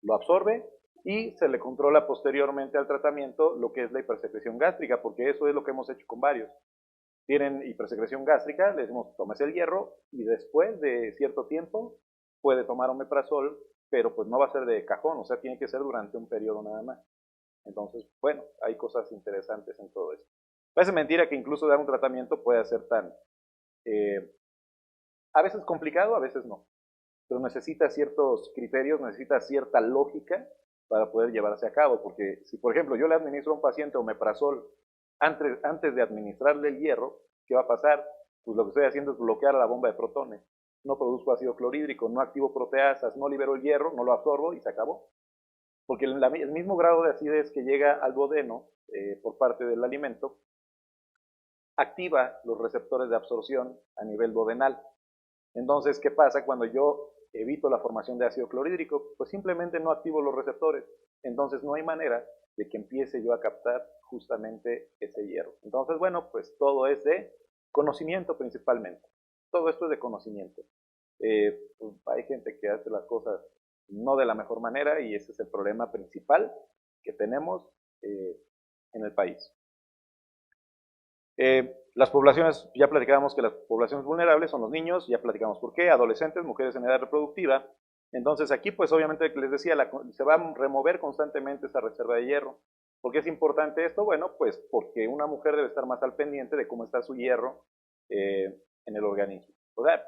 lo absorbe y se le controla posteriormente al tratamiento lo que es la hipersecreción gástrica, porque eso es lo que hemos hecho con varios. Tienen hipersecreción gástrica, le decimos tómese el hierro y después de cierto tiempo puede tomar omeprazol, pero pues no va a ser de cajón, o sea, tiene que ser durante un periodo nada más. Entonces, bueno, hay cosas interesantes en todo esto. Parece mentira que incluso dar un tratamiento puede ser tan, a veces complicado, a veces no. Pero necesita ciertos criterios, necesita cierta lógica para poder llevarse a cabo. Porque si, por ejemplo, yo le administro a un paciente omeprazol antes de administrarle el hierro, ¿qué va a pasar? Pues lo que estoy haciendo es bloquear la bomba de protones. No produzco ácido clorhídrico, no activo proteasas, no libero el hierro, no lo absorbo y se acabó. Porque el mismo grado de acidez que llega al duodeno por parte del alimento activa los receptores de absorción a nivel duodenal. Entonces, ¿qué pasa cuando yo evito la formación de ácido clorhídrico? Pues simplemente no activo los receptores. Entonces no hay manera de que empiece yo a captar justamente ese hierro. Entonces, bueno, pues todo es de conocimiento principalmente. Todo esto es de conocimiento. Pues hay gente que hace las cosas no de la mejor manera y ese es el problema principal que tenemos en el país. Las poblaciones, ya platicábamos que las poblaciones vulnerables son los niños, ya platicamos por qué, adolescentes, mujeres en edad reproductiva. Entonces aquí pues obviamente les decía, se va a remover constantemente esa reserva de hierro. ¿Por qué es importante esto? Bueno, pues porque una mujer debe estar más al pendiente de cómo está su hierro en el organismo. O sea,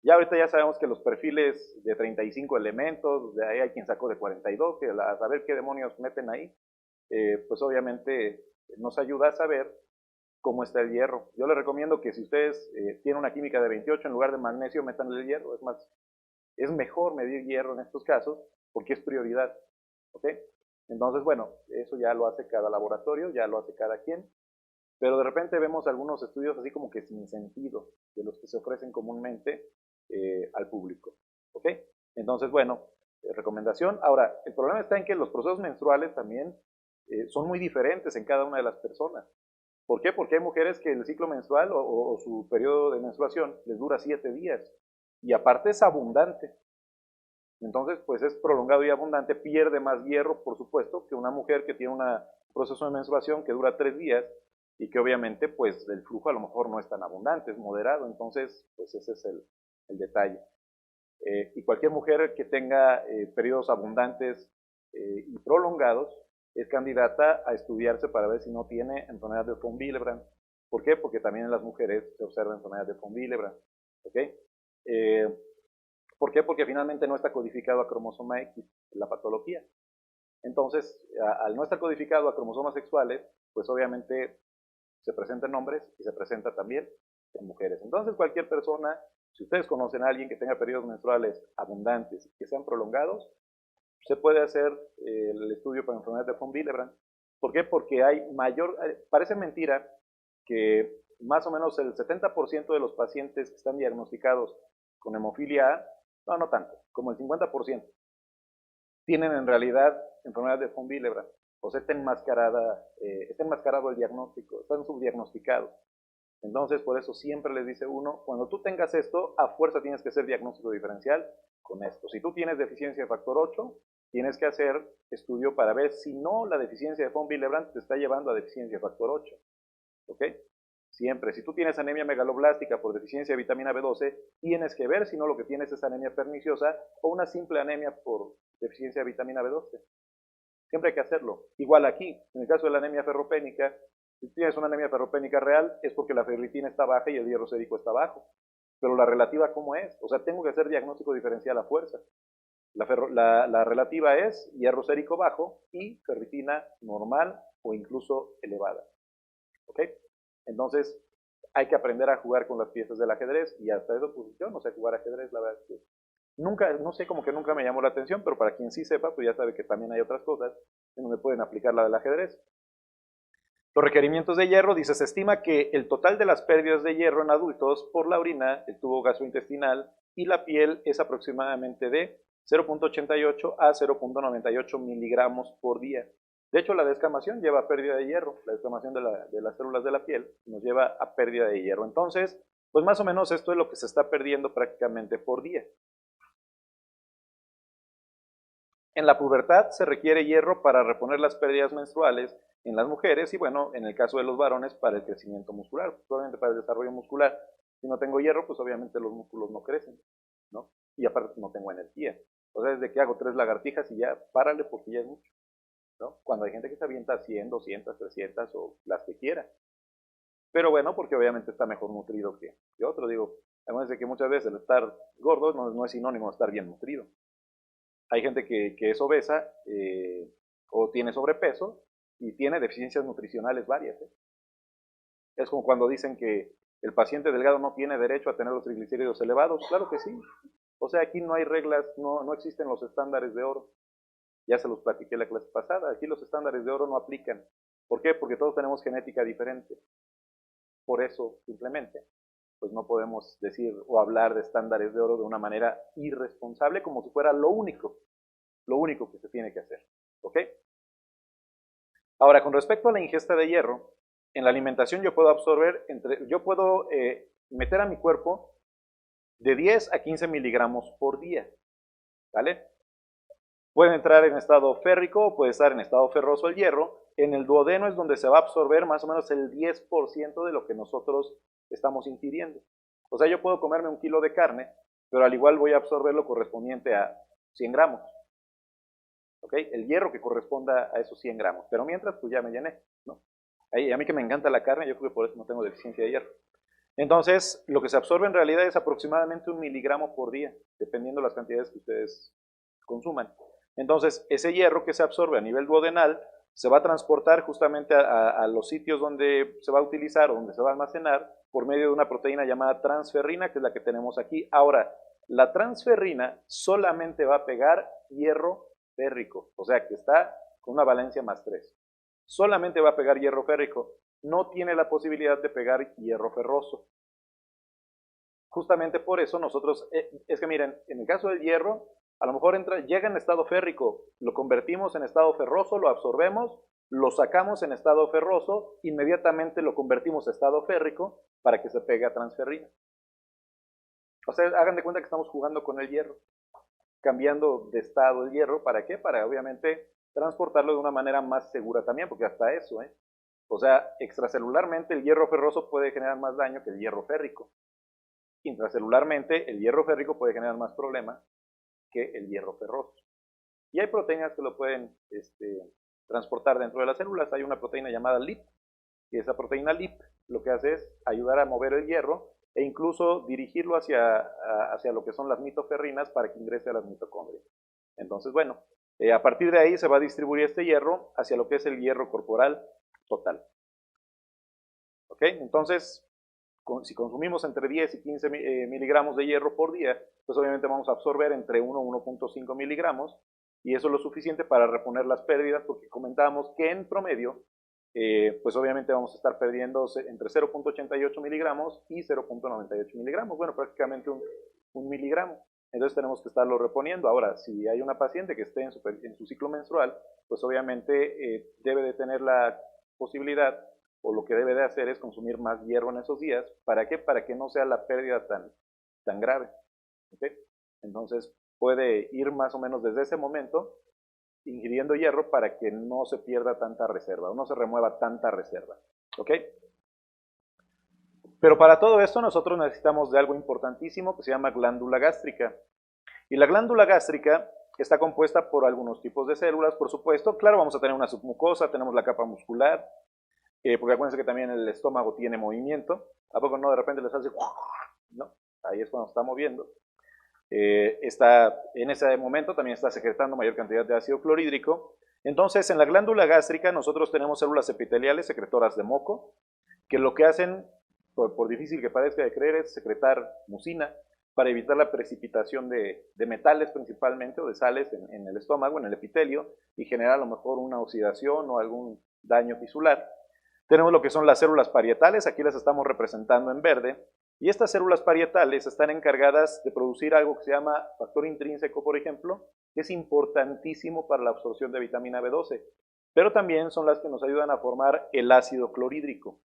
Ya ahorita ya sabemos que los perfiles de 35 elementos, de ahí hay quien sacó de 42, que a saber qué demonios meten ahí, pues obviamente nos ayuda a saber cómo está el hierro. Yo les recomiendo que si ustedes tienen una química de 28, en lugar de magnesio, metanle el hierro. Es mejor medir hierro en estos casos porque es prioridad. ¿Ok? Entonces, bueno, eso ya lo hace cada laboratorio, ya lo hace cada quien. Pero de repente vemos algunos estudios así como que sin sentido de los que se ofrecen comúnmente al público. ¿Ok? Entonces, bueno, recomendación. Ahora, el problema está en que los procesos menstruales también son muy diferentes en cada una de las personas. ¿Por qué? Porque hay mujeres que el ciclo menstrual o su periodo de menstruación les dura 7 días y aparte es abundante. Entonces, pues es prolongado y abundante, pierde más hierro, por supuesto, que una mujer que tiene un proceso de menstruación que dura 3 días y que obviamente, pues el flujo a lo mejor no es tan abundante, es moderado. Entonces, pues ese es el detalle. Y cualquier mujer que tenga periodos abundantes y prolongados es candidata a estudiarse para ver si no tiene enfermedad de von Willebrand. ¿Por qué? Porque también en las mujeres se observa enfermedad de von Willebrand. ¿Ok? ¿Por qué? Porque finalmente no está codificado a cromosoma X en la patología. Entonces, al no estar codificado a cromosomas sexuales, pues obviamente se presenta en hombres y se presenta también en mujeres. Entonces, cualquier persona, si ustedes conocen a alguien que tenga periodos menstruales abundantes y que sean prolongados, se puede hacer el estudio para enfermedad de von Willebrand. ¿Por qué? Porque hay mayor, parece mentira que más o menos el 70% de los pacientes que están diagnosticados con hemofilia A, no tanto, como el 50%, tienen en realidad enfermedad de von Willebrand. O sea, está enmascarado el diagnóstico, están subdiagnosticados. Entonces, por eso siempre les dice uno, cuando tú tengas esto, a fuerza tienes que hacer diagnóstico diferencial con esto. Si tú tienes deficiencia de factor 8, tienes que hacer estudio para ver si no la deficiencia de von Willebrand te está llevando a deficiencia de factor 8. ¿Ok? Siempre. Si tú tienes anemia megaloblástica por deficiencia de vitamina B12, tienes que ver si no lo que tienes es anemia perniciosa o una simple anemia por deficiencia de vitamina B12. Siempre hay que hacerlo. Igual aquí, en el caso de la anemia ferropénica, si tienes una anemia ferropénica real, es porque la ferritina está baja y el hierro sérico está bajo. Pero la relativa, ¿cómo es? O sea, tengo que hacer diagnóstico diferencial a fuerza. La relativa es hierro sérico bajo y ferritina normal o incluso elevada. ¿Ok? Entonces, hay que aprender a jugar con las piezas del ajedrez y hasta eso, pues yo no sé jugar ajedrez, la verdad. Nunca, no sé, como que nunca me llamó la atención, pero para quien sí sepa, pues ya sabe que también hay otras cosas en donde pueden aplicar la del ajedrez. Los requerimientos de hierro, dice, se estima que el total de las pérdidas de hierro en adultos por la orina, el tubo gastrointestinal y la piel es aproximadamente de 0.88 a 0.98 miligramos por día. De hecho, la descamación lleva a pérdida de hierro, la descamación de las células de la piel nos lleva a pérdida de hierro. Entonces, pues más o menos esto es lo que se está perdiendo prácticamente por día. En la pubertad se requiere hierro para reponer las pérdidas menstruales en las mujeres y bueno, en el caso de los varones para el crecimiento muscular, probablemente para el desarrollo muscular. Si no tengo hierro, pues obviamente los músculos no crecen, ¿no? Y aparte no tengo energía. O sea, desde que hago 3 lagartijas y ya, párale porque ya es mucho, ¿no? Cuando hay gente que se avienta 100, 200, 300 o las que quiera. Pero bueno, porque obviamente está mejor nutrido que otro. Digo, además de que muchas veces el estar gordo no es sinónimo de estar bien nutrido. Hay gente que es obesa o tiene sobrepeso y tiene deficiencias nutricionales varias. Es como cuando dicen que el paciente delgado no tiene derecho a tener los triglicéridos elevados. Claro que sí. O sea, aquí no hay reglas, no existen los estándares de oro. Ya se los platiqué la clase pasada. Aquí los estándares de oro no aplican. ¿Por qué? Porque todos tenemos genética diferente. Por eso, simplemente, pues no podemos decir o hablar de estándares de oro de una manera irresponsable como si fuera lo único que se tiene que hacer. ¿Ok? Ahora, con respecto a la ingesta de hierro, en la alimentación yo puedo absorber, meter a mi cuerpo de 10 a 15 miligramos por día. ¿Vale? Puede entrar en estado férrico o puede estar en estado ferroso el hierro. En el duodeno es donde se va a absorber más o menos el 10% de lo que nosotros estamos ingiriendo. O sea, yo puedo comerme 1 kilo de carne, pero al igual voy a absorber lo correspondiente a 100 gramos. ¿Ok? El hierro que corresponda a esos 100 gramos. Pero mientras, pues ya me llené, ¿no? A mí que me encanta la carne, yo creo que por eso no tengo deficiencia de hierro. Entonces, lo que se absorbe en realidad es aproximadamente 1 miligramo por día, dependiendo de las cantidades que ustedes consuman. Entonces, ese hierro que se absorbe a nivel duodenal se va a transportar justamente a los sitios donde se va a utilizar o donde se va a almacenar por medio de una proteína llamada transferrina, que es la que tenemos aquí. Ahora, la transferrina solamente va a pegar hierro férrico, o sea que está con una valencia +3. Solamente va a pegar hierro férrico, no tiene la posibilidad de pegar hierro ferroso. Justamente por eso nosotros, es que miren, en el caso del hierro, a lo mejor llega en estado férrico, lo convertimos en estado ferroso, lo absorbemos, lo sacamos en estado ferroso, inmediatamente lo convertimos a estado férrico para que se pegue a transferrina. O sea, hagan de cuenta que estamos jugando con el hierro, cambiando de estado el hierro, ¿para qué? Para obviamente transportarlo de una manera más segura también, porque hasta eso, o sea, extracelularmente el hierro ferroso puede generar más daño que el hierro férrico. Intracelularmente el hierro férrico puede generar más problemas que el hierro ferroso. Y hay proteínas que lo pueden transportar dentro de las células. Hay una proteína llamada LIP, y esa proteína LIP lo que hace es ayudar a mover el hierro e incluso dirigirlo hacia lo que son las mitoferrinas para que ingrese a las mitocondrias. Entonces, bueno, a partir de ahí se va a distribuir este hierro hacia lo que es el hierro corporal total. ¿Ok? Entonces, si consumimos entre 10 y 15 miligramos de hierro por día, pues obviamente vamos a absorber entre 1 y 1.5 miligramos, y eso es lo suficiente para reponer las pérdidas, porque comentábamos que en promedio, pues obviamente vamos a estar perdiendo entre 0.88 miligramos y 0.98 miligramos, bueno, prácticamente un miligramo. Entonces tenemos que estarlo reponiendo. Ahora, si hay una paciente que esté en su ciclo menstrual, pues obviamente debe de tener la posibilidad, o lo que debe de hacer es consumir más hierro en esos días. ¿Para qué? Para que no sea la pérdida tan grave. ¿Okay? Entonces puede ir más o menos desde ese momento ingiriendo hierro para que no se pierda tanta reserva, o no se remueva tanta reserva. ¿Ok? Pero para todo esto nosotros necesitamos de algo importantísimo que se llama glándula gástrica. Y la glándula gástrica está compuesta por algunos tipos de células, por supuesto. Claro, vamos a tener una submucosa, tenemos la capa muscular, porque acuérdense que también el estómago tiene movimiento. ¿A poco no de repente les hace? ¿No? Ahí es cuando está moviendo. En ese momento también está secretando mayor cantidad de ácido clorhídrico. Entonces, en la glándula gástrica nosotros tenemos células epiteliales secretoras de moco, que lo que hacen, por difícil que parezca de creer, es secretar mucina para evitar la precipitación de metales principalmente, o de sales en el estómago, en el epitelio, y generar a lo mejor una oxidación o algún daño tisular. Tenemos lo que son las células parietales, aquí las estamos representando en verde, y estas células parietales están encargadas de producir algo que se llama factor intrínseco, por ejemplo, que es importantísimo para la absorción de vitamina B12, pero también son las que nos ayudan a formar el ácido clorhídrico.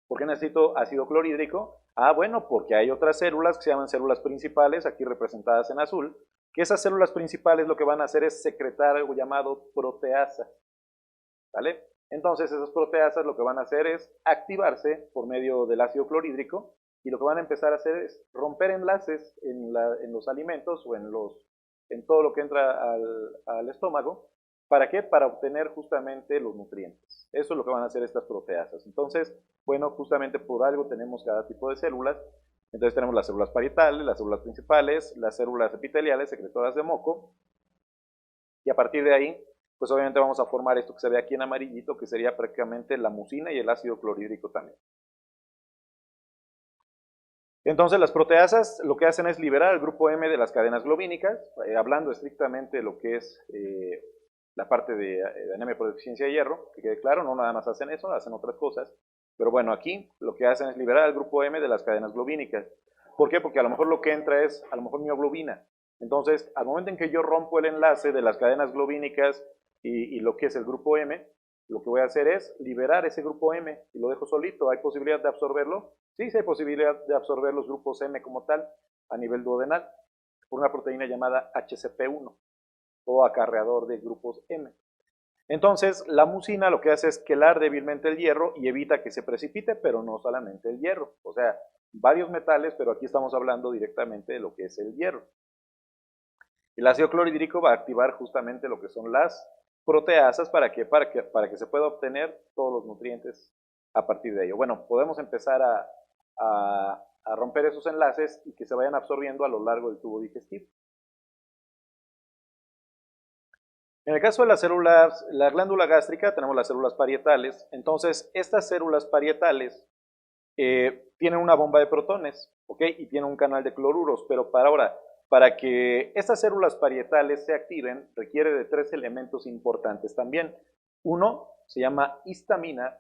¿Por qué necesito ácido clorhídrico? Ah, bueno, porque hay otras células que se llaman células principales, aquí representadas en azul, que esas células principales lo que van a hacer es secretar algo llamado proteasa. ¿Vale? Entonces esas proteasas lo que van a hacer es activarse por medio del ácido clorhídrico, y lo que van a empezar a hacer es romper enlaces en los alimentos o en todo lo que entra al estómago. ¿Para qué? Para obtener justamente los nutrientes. Eso es lo que van a hacer estas proteasas. Entonces, bueno, justamente por algo tenemos cada tipo de células. Entonces tenemos las células parietales, las células principales, las células epiteliales, secretoras de moco, y a partir de ahí, pues obviamente vamos a formar esto que se ve aquí en amarillito, que sería prácticamente la mucina y el ácido clorhídrico también. Entonces las proteasas lo que hacen es liberar el grupo M de las cadenas globínicas, hablando estrictamente de lo que es la parte de anemia por deficiencia de hierro, que quede claro, no nada más hacen eso, hacen otras cosas, pero bueno, aquí lo que hacen es liberar el grupo M de las cadenas globínicas. ¿Por qué? Porque a lo mejor lo que entra es, a lo mejor mioglobina. Entonces, al momento en que yo rompo el enlace de las cadenas globínicas y lo que es el grupo M, lo que voy a hacer es liberar ese grupo M y lo dejo solito. ¿Hay posibilidad de absorberlo? Sí, sí hay posibilidad de absorber los grupos M como tal a nivel duodenal por una proteína llamada HCP1 o acarreador de grupos M. Entonces, la mucina lo que hace es quelar débilmente el hierro y evita que se precipite, pero no solamente el hierro. O sea, varios metales, pero aquí estamos hablando directamente de lo que es el hierro. El ácido clorhídrico va a activar justamente lo que son las proteasas para que se pueda obtener todos los nutrientes a partir de ello. Bueno, podemos empezar a a romper esos enlaces y que se vayan absorbiendo a lo largo del tubo digestivo. En el caso de las células, la glándula gástrica, tenemos las células parietales. Entonces, estas células parietales tienen una bomba de protones, ¿ok? Y tienen un canal de cloruros, pero para que estas células parietales se activen, requiere de 3 elementos importantes también. Uno se llama histamina,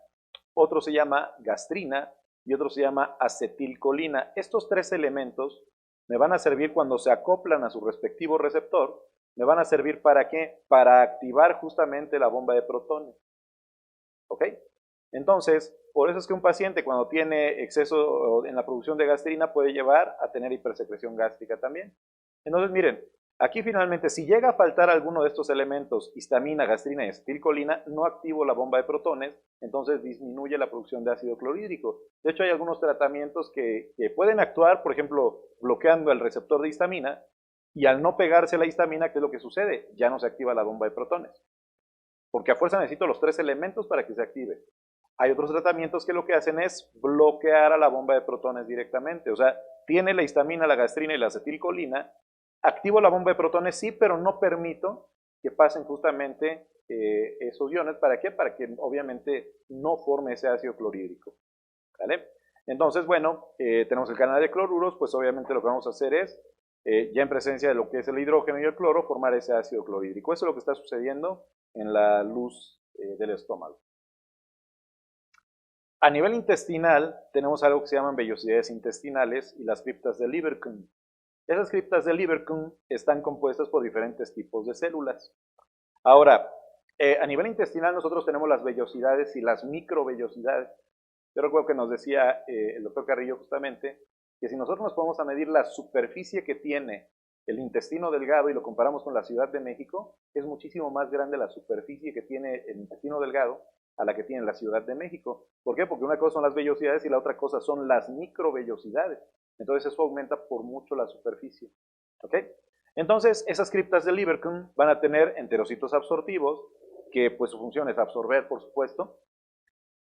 otro se llama gastrina y otro se llama acetilcolina. Estos 3 elementos me van a servir cuando se acoplan a su respectivo receptor. Me van a servir ¿para qué? Para activar justamente la bomba de protones. ¿Ok? Entonces, por eso es que un paciente cuando tiene exceso en la producción de gastrina puede llevar a tener hipersecreción gástrica también. Entonces, miren, aquí finalmente, si llega a faltar alguno de estos elementos, histamina, gastrina y acetilcolina, no activo la bomba de protones, entonces disminuye la producción de ácido clorhídrico. De hecho, hay algunos tratamientos que pueden actuar, por ejemplo, bloqueando el receptor de histamina, y al no pegarse la histamina, ¿qué es lo que sucede? Ya no se activa la bomba de protones. Porque a fuerza necesito los 3 elementos para que se active. Hay otros tratamientos que lo que hacen es bloquear a la bomba de protones directamente. O sea, tiene la histamina, la gastrina y la acetilcolina. Activo la bomba de protones, sí, pero no permito que pasen justamente esos iones. ¿Para qué? Para que obviamente no forme ese ácido clorhídrico. ¿Vale? Entonces, bueno, tenemos el canal de cloruros, pues obviamente lo que vamos a hacer es, ya en presencia de lo que es el hidrógeno y el cloro, formar ese ácido clorhídrico. Eso es lo que está sucediendo en la luz del estómago. A nivel intestinal, tenemos algo que se llaman vellosidades intestinales y las criptas de Lieberkühn. Esas criptas de Lieberkühn están compuestas por diferentes tipos de células. Ahora, a nivel intestinal nosotros tenemos las vellosidades y las microvellosidades. Yo recuerdo que nos decía el doctor Carrillo justamente que si nosotros nos podemos a medir la superficie que tiene el intestino delgado y lo comparamos con la Ciudad de México, es muchísimo más grande la superficie que tiene el intestino delgado a la que tiene la Ciudad de México. ¿Por qué? Porque una cosa son las vellosidades y la otra cosa son las microvellosidades. Entonces eso aumenta por mucho la superficie. ¿Ok? Entonces esas criptas de Lieberkühn van a tener enterocitos absortivos, que pues su función es absorber, por supuesto.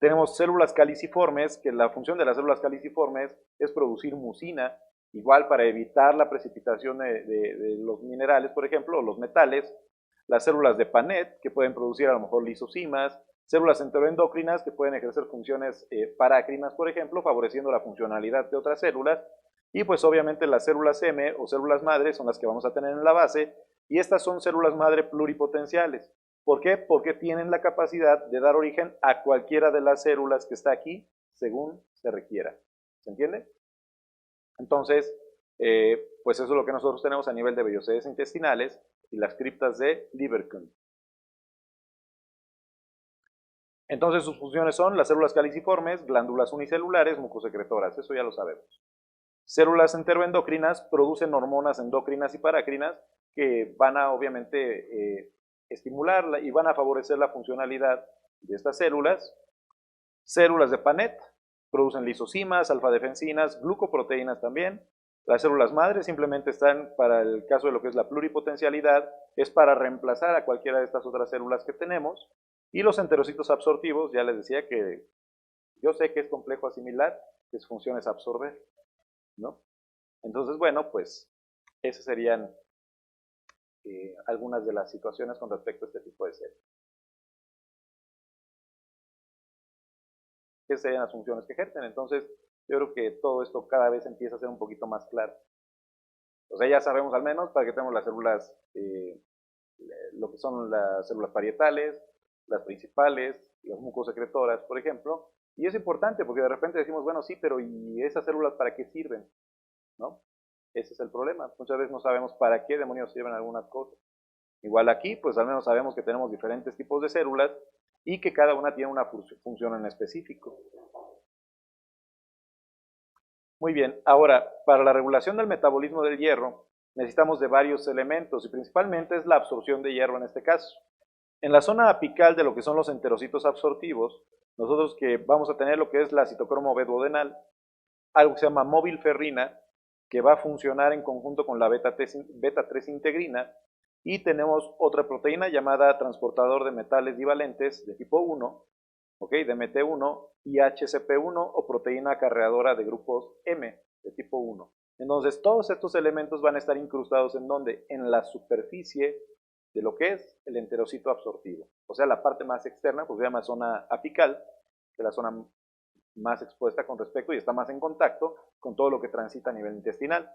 Tenemos células caliciformes, que la función de las células caliciformes es producir mucina, igual para evitar la precipitación de los minerales, por ejemplo, o los metales. Las células de Panet, que pueden producir a lo mejor lisosimas. Células enteroendocrinas, que pueden ejercer funciones parácrinas, por ejemplo, favoreciendo la funcionalidad de otras células. Y pues obviamente las células M o células madre son las que vamos a tener en la base. Y estas son células madre pluripotenciales. ¿Por qué? Porque tienen la capacidad de dar origen a cualquiera de las células que está aquí, según se requiera. ¿Se entiende? Entonces, pues eso es lo que nosotros tenemos a nivel de vellosidades intestinales y las criptas de Lieberkühn. Entonces sus funciones son las células caliciformes, glándulas unicelulares, mucosecretoras, eso ya lo sabemos. Células enteroendocrinas producen hormonas endocrinas y parácrinas que van a obviamente estimularla y van a favorecer la funcionalidad de estas células. Células de Panet producen lisosimas, alfa-defensinas, glucoproteínas también. Las células madre simplemente están, para el caso de lo que es la pluripotencialidad, es para reemplazar a cualquiera de estas otras células que tenemos. Y los enterocitos absortivos, ya les decía que yo sé que es complejo asimilar, que su función es absorber, ¿no? Entonces, bueno, pues esas serían algunas de las situaciones con respecto a este tipo de células. ¿Qué serían las funciones que ejercen? Entonces, yo creo que todo esto cada vez empieza a ser un poquito más claro. O sea, ya sabemos al menos para qué tenemos las células, lo que son las células parietales, las principales, las mucosecretoras, por ejemplo. Y es importante porque de repente decimos, bueno, sí, pero ¿y esas células para qué sirven? ¿No? Ese es el problema. Muchas veces no sabemos para qué demonios sirven algunas cosas. Igual aquí, pues al menos sabemos que tenemos diferentes tipos de células y que cada una tiene una función en específico. Muy bien, ahora, para la regulación del metabolismo del hierro, necesitamos de varios elementos y principalmente es la absorción de hierro en este caso. En la zona apical de lo que son los enterocitos absortivos, nosotros que vamos a tener lo que es la citocromo B duodenal, algo que se llama móvilferrina, que va a funcionar en conjunto con la beta-3 integrina, y tenemos otra proteína llamada transportador de metales divalentes de tipo 1, ¿ok? DMT1 y HCP1 o proteína acarreadora de grupos M de tipo 1. Entonces, todos estos elementos van a estar incrustados ¿en dónde? En la superficie de lo que es el enterocito absortivo. O sea, la parte más externa, pues se llama zona apical, que es la zona más expuesta con respecto y está más en contacto con todo lo que transita a nivel intestinal.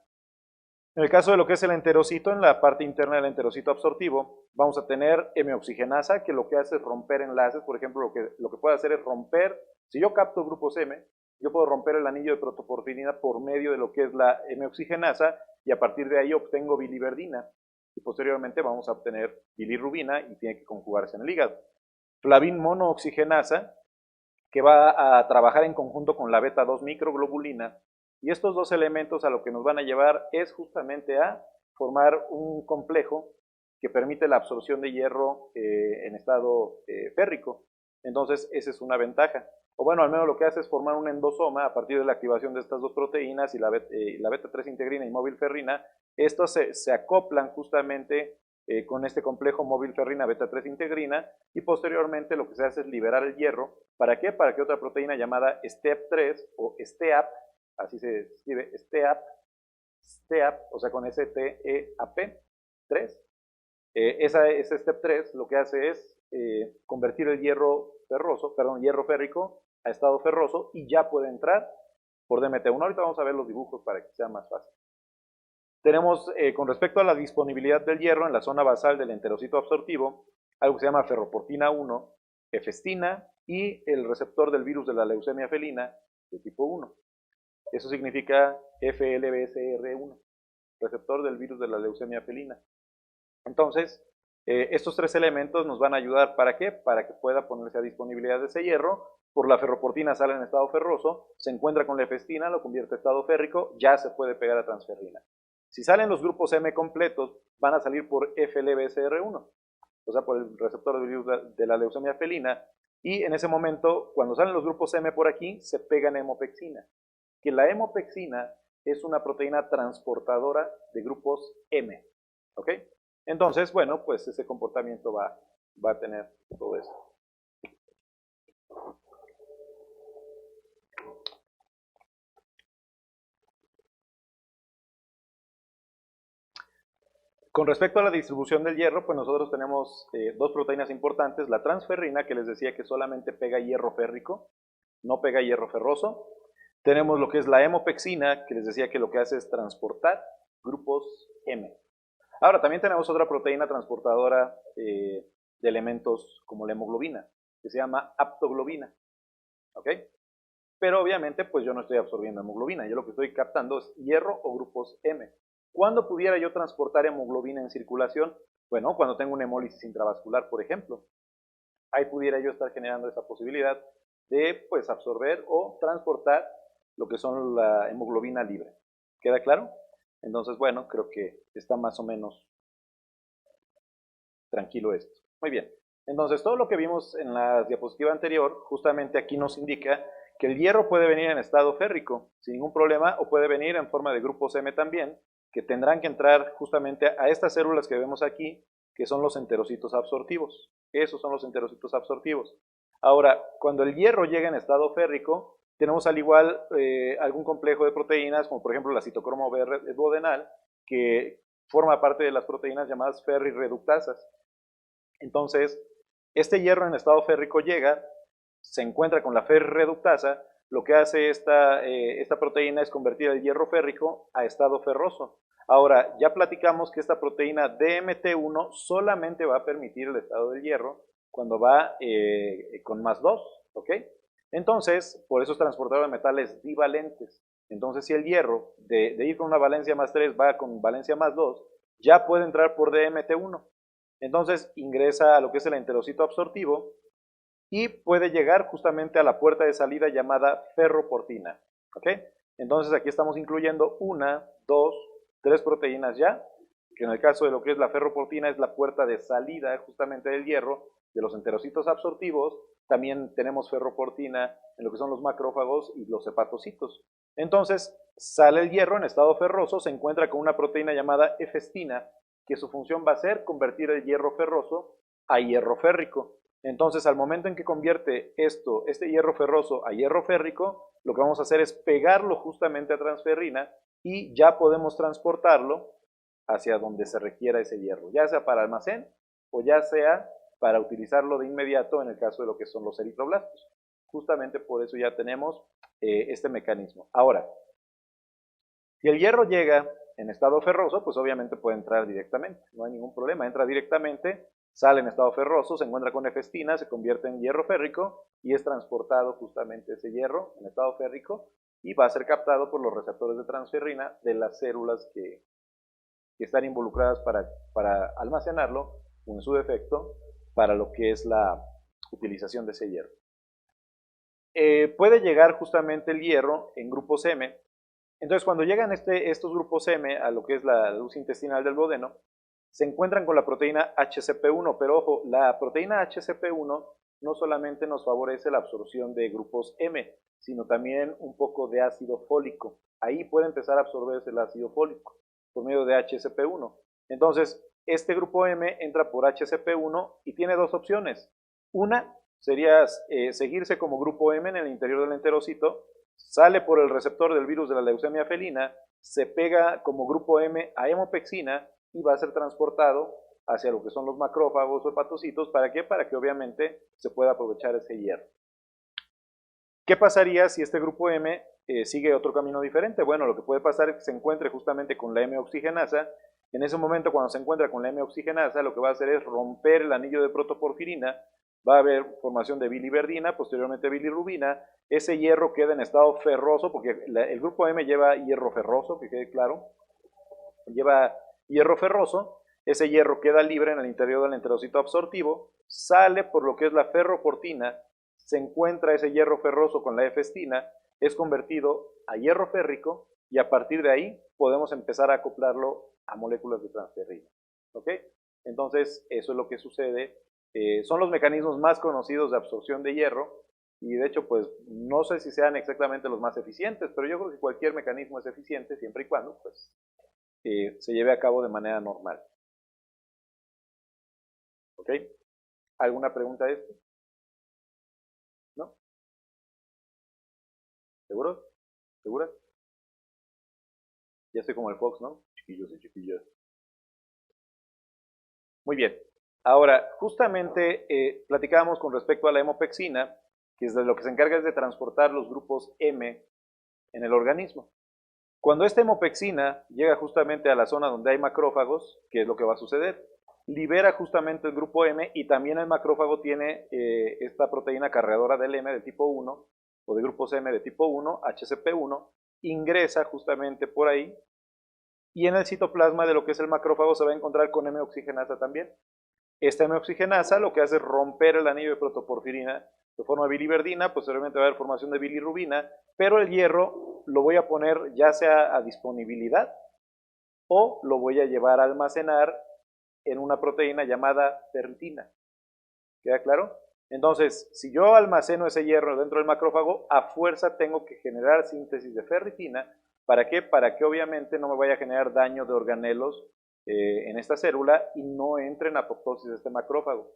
En el caso de lo que es el enterocito, en la parte interna del enterocito absortivo, vamos a tener M-oxigenasa, que lo que hace es romper enlaces. Por ejemplo, lo que puede hacer es romper, si yo capto grupos M, yo puedo romper el anillo de protoporfirina por medio de lo que es la M-oxigenasa y a partir de ahí obtengo biliverdina y posteriormente vamos a obtener bilirrubina y tiene que conjugarse en el hígado. Flavin monooxigenasa, que va a trabajar en conjunto con la beta-2 microglobulina, y estos dos elementos a lo que nos van a llevar es justamente a formar un complejo que permite la absorción de hierro en estado férrico. Entonces, esa es una ventaja. O bueno, al menos lo que hace es formar un endosoma a partir de la activación de estas dos proteínas y la beta-3 integrina y móvil ferrina. Estos se acoplan justamente con este complejo móvil ferrina beta-3 integrina y posteriormente lo que se hace es liberar el hierro. ¿Para qué? Para que otra proteína llamada STEAP3 o STEAP, así se escribe, STEAP, o sea con STEAP 3, ese STEAP3 lo que hace es convertir el hierro férrico a estado ferroso y ya puede entrar por DMT1. Ahorita vamos a ver los dibujos para que sea más fácil. Tenemos, con respecto a la disponibilidad del hierro en la zona basal del enterocito absortivo, algo que se llama ferroportina 1, hefestina y el receptor del virus de la leucemia felina de tipo 1. Eso significa FLBSR1, receptor del virus de la leucemia felina. Entonces, estos tres elementos nos van a ayudar, ¿para qué? Para que pueda ponerse a disponibilidad de ese hierro. Por la ferroportina sale en estado ferroso, se encuentra con la hefestina, lo convierte en estado férrico, ya se puede pegar a transferrina. Si salen los grupos M completos, van a salir por FLBSR1, o sea, por el receptor del virus de la leucemia felina, y en ese momento, cuando salen los grupos M por aquí, se pegan a hemopexina, que la hemopexina es una proteína transportadora de grupos M, ¿ok? Entonces, bueno, pues ese comportamiento va a tener todo eso. Con respecto a la distribución del hierro, pues nosotros tenemos dos proteínas importantes, la transferrina, que les decía que solamente pega hierro férrico, no pega hierro ferroso. Tenemos lo que es la hemopexina, que les decía que lo que hace es transportar grupos M. Ahora, también tenemos otra proteína transportadora de elementos como la hemoglobina, que se llama aptoglobina, ¿ok? Pero obviamente, pues yo no estoy absorbiendo hemoglobina, yo lo que estoy captando es hierro o grupos M. ¿Cuándo pudiera yo transportar hemoglobina en circulación? Bueno, cuando tengo una hemólisis intravascular, por ejemplo. Ahí pudiera yo estar generando esa posibilidad de pues absorber o transportar lo que son la hemoglobina libre. ¿Queda claro? Entonces, bueno, creo que está más o menos tranquilo esto. Muy bien. Entonces, todo lo que vimos en la diapositiva anterior, justamente aquí nos indica que el hierro puede venir en estado férrico sin ningún problema o puede venir en forma de grupos M también, que tendrán que entrar justamente a estas células que vemos aquí, que son los enterocitos absortivos. Esos son los enterocitos absortivos. Ahora, cuando el hierro llega en estado férrico, tenemos al igual algún complejo de proteínas, como por ejemplo la citocromo B duodenal, que forma parte de las proteínas llamadas ferrirreductasas. Entonces, este hierro en estado férrico llega, se encuentra con la ferrirreductasa, lo que hace esta proteína es convertir el hierro férrico a estado ferroso. Ahora, ya platicamos que esta proteína DMT1 solamente va a permitir el estado del hierro cuando va con más 2, ¿ok? Entonces, por eso es transportador de metales divalentes. Entonces, si el hierro de ir con una valencia más 3 va con valencia más 2, ya puede entrar por DMT1. Entonces, ingresa a lo que es el enterocito absortivo y puede llegar justamente a la puerta de salida llamada ferroportina. ¿Ok? Entonces, aquí estamos incluyendo 1, 2, 3 proteínas ya, que en el caso de lo que es la ferroportina es la puerta de salida justamente del hierro de los enterocitos absortivos. También tenemos ferroportina en lo que son los macrófagos y los hepatocitos. Entonces, sale el hierro en estado ferroso, se encuentra con una proteína llamada hefestina, que su función va a ser convertir el hierro ferroso a hierro férrico. Entonces, al momento en que convierte este hierro ferroso a hierro férrico, lo que vamos a hacer es pegarlo justamente a transferrina y ya podemos transportarlo hacia donde se requiera ese hierro, ya sea para almacén o ya sea para utilizarlo de inmediato en el caso de lo que son los eritroblastos. Justamente por eso ya tenemos este mecanismo. Ahora, si el hierro llega en estado ferroso, pues obviamente puede entrar directamente, no hay ningún problema, entra directamente, sale en estado ferroso, se encuentra con efestina, se convierte en hierro férrico y es transportado justamente ese hierro en estado férrico y va a ser captado por los receptores de transferrina de las células que están involucradas para almacenarlo, o en su defecto, para lo que es la utilización de ese hierro. Puede llegar justamente el hierro en grupos M. Entonces, cuando llegan estos grupos M a lo que es la luz intestinal del duodeno, se encuentran con la proteína HCP1, pero ojo, la proteína HCP1 no solamente nos favorece la absorción de grupos M, sino también un poco de ácido fólico. Ahí puede empezar a absorberse el ácido fólico por medio de HCP1. Entonces, este grupo M entra por HCP1 y tiene dos opciones. Una sería seguirse como grupo M en el interior del enterocito, sale por el receptor del virus de la leucemia felina, se pega como grupo M a hemopexina y va a ser transportado hacia lo que son los macrófagos o hepatocitos. ¿Para qué? Para que obviamente se pueda aprovechar ese hierro. ¿Qué pasaría si este grupo M sigue otro camino diferente? Bueno, lo que puede pasar es que se encuentre justamente con la M-oxigenasa. En ese momento, cuando se encuentra con la M-oxigenasa, lo que va a hacer es romper el anillo de protoporfirina, va a haber formación de biliverdina, posteriormente bilirrubina, ese hierro queda en estado ferroso, porque el grupo M lleva hierro ferroso, que quede claro, lleva hierro ferroso, ese hierro queda libre en el interior del enterocito absortivo, sale por lo que es la ferroportina, se encuentra ese hierro ferroso con la efestina, es convertido a hierro férrico y a partir de ahí podemos empezar a acoplarlo a moléculas de transferrina. ¿Ok? Entonces, eso es lo que sucede. Son los mecanismos más conocidos de absorción de hierro y de hecho, pues no sé si sean exactamente los más eficientes, pero yo creo que cualquier mecanismo es eficiente siempre y cuando pues, se lleve a cabo de manera normal. ¿Ok? ¿Alguna pregunta de esto? ¿No? ¿Seguros? ¿Seguras? Ya estoy como el Fox, ¿no? Chiquillos y chiquillas. Muy bien. Ahora, justamente platicábamos con respecto a la hemopexina, que es de lo que se encarga es de transportar los grupos M en el organismo. Cuando esta hemopexina llega justamente a la zona donde hay macrófagos, ¿qué es lo que va a suceder? Libera justamente el grupo M y también el macrófago tiene esta proteína cargadora del M de tipo 1 o de grupos M de tipo 1, HCP1, ingresa justamente por ahí y en el citoplasma de lo que es el macrófago se va a encontrar con M-oxigenasa también. Esta M-oxigenasa lo que hace es romper el anillo de protoporfirina de forma biliverdina, posteriormente va a haber formación de bilirrubina, pero el hierro lo voy a poner ya sea a disponibilidad o lo voy a llevar a almacenar en una proteína llamada ferritina. ¿Queda claro? Entonces, si yo almaceno ese hierro dentro del macrófago, a fuerza tengo que generar síntesis de ferritina. ¿Para qué? Para que obviamente no me vaya a generar daño de organelos en esta célula y no entre en apoptosis de este macrófago.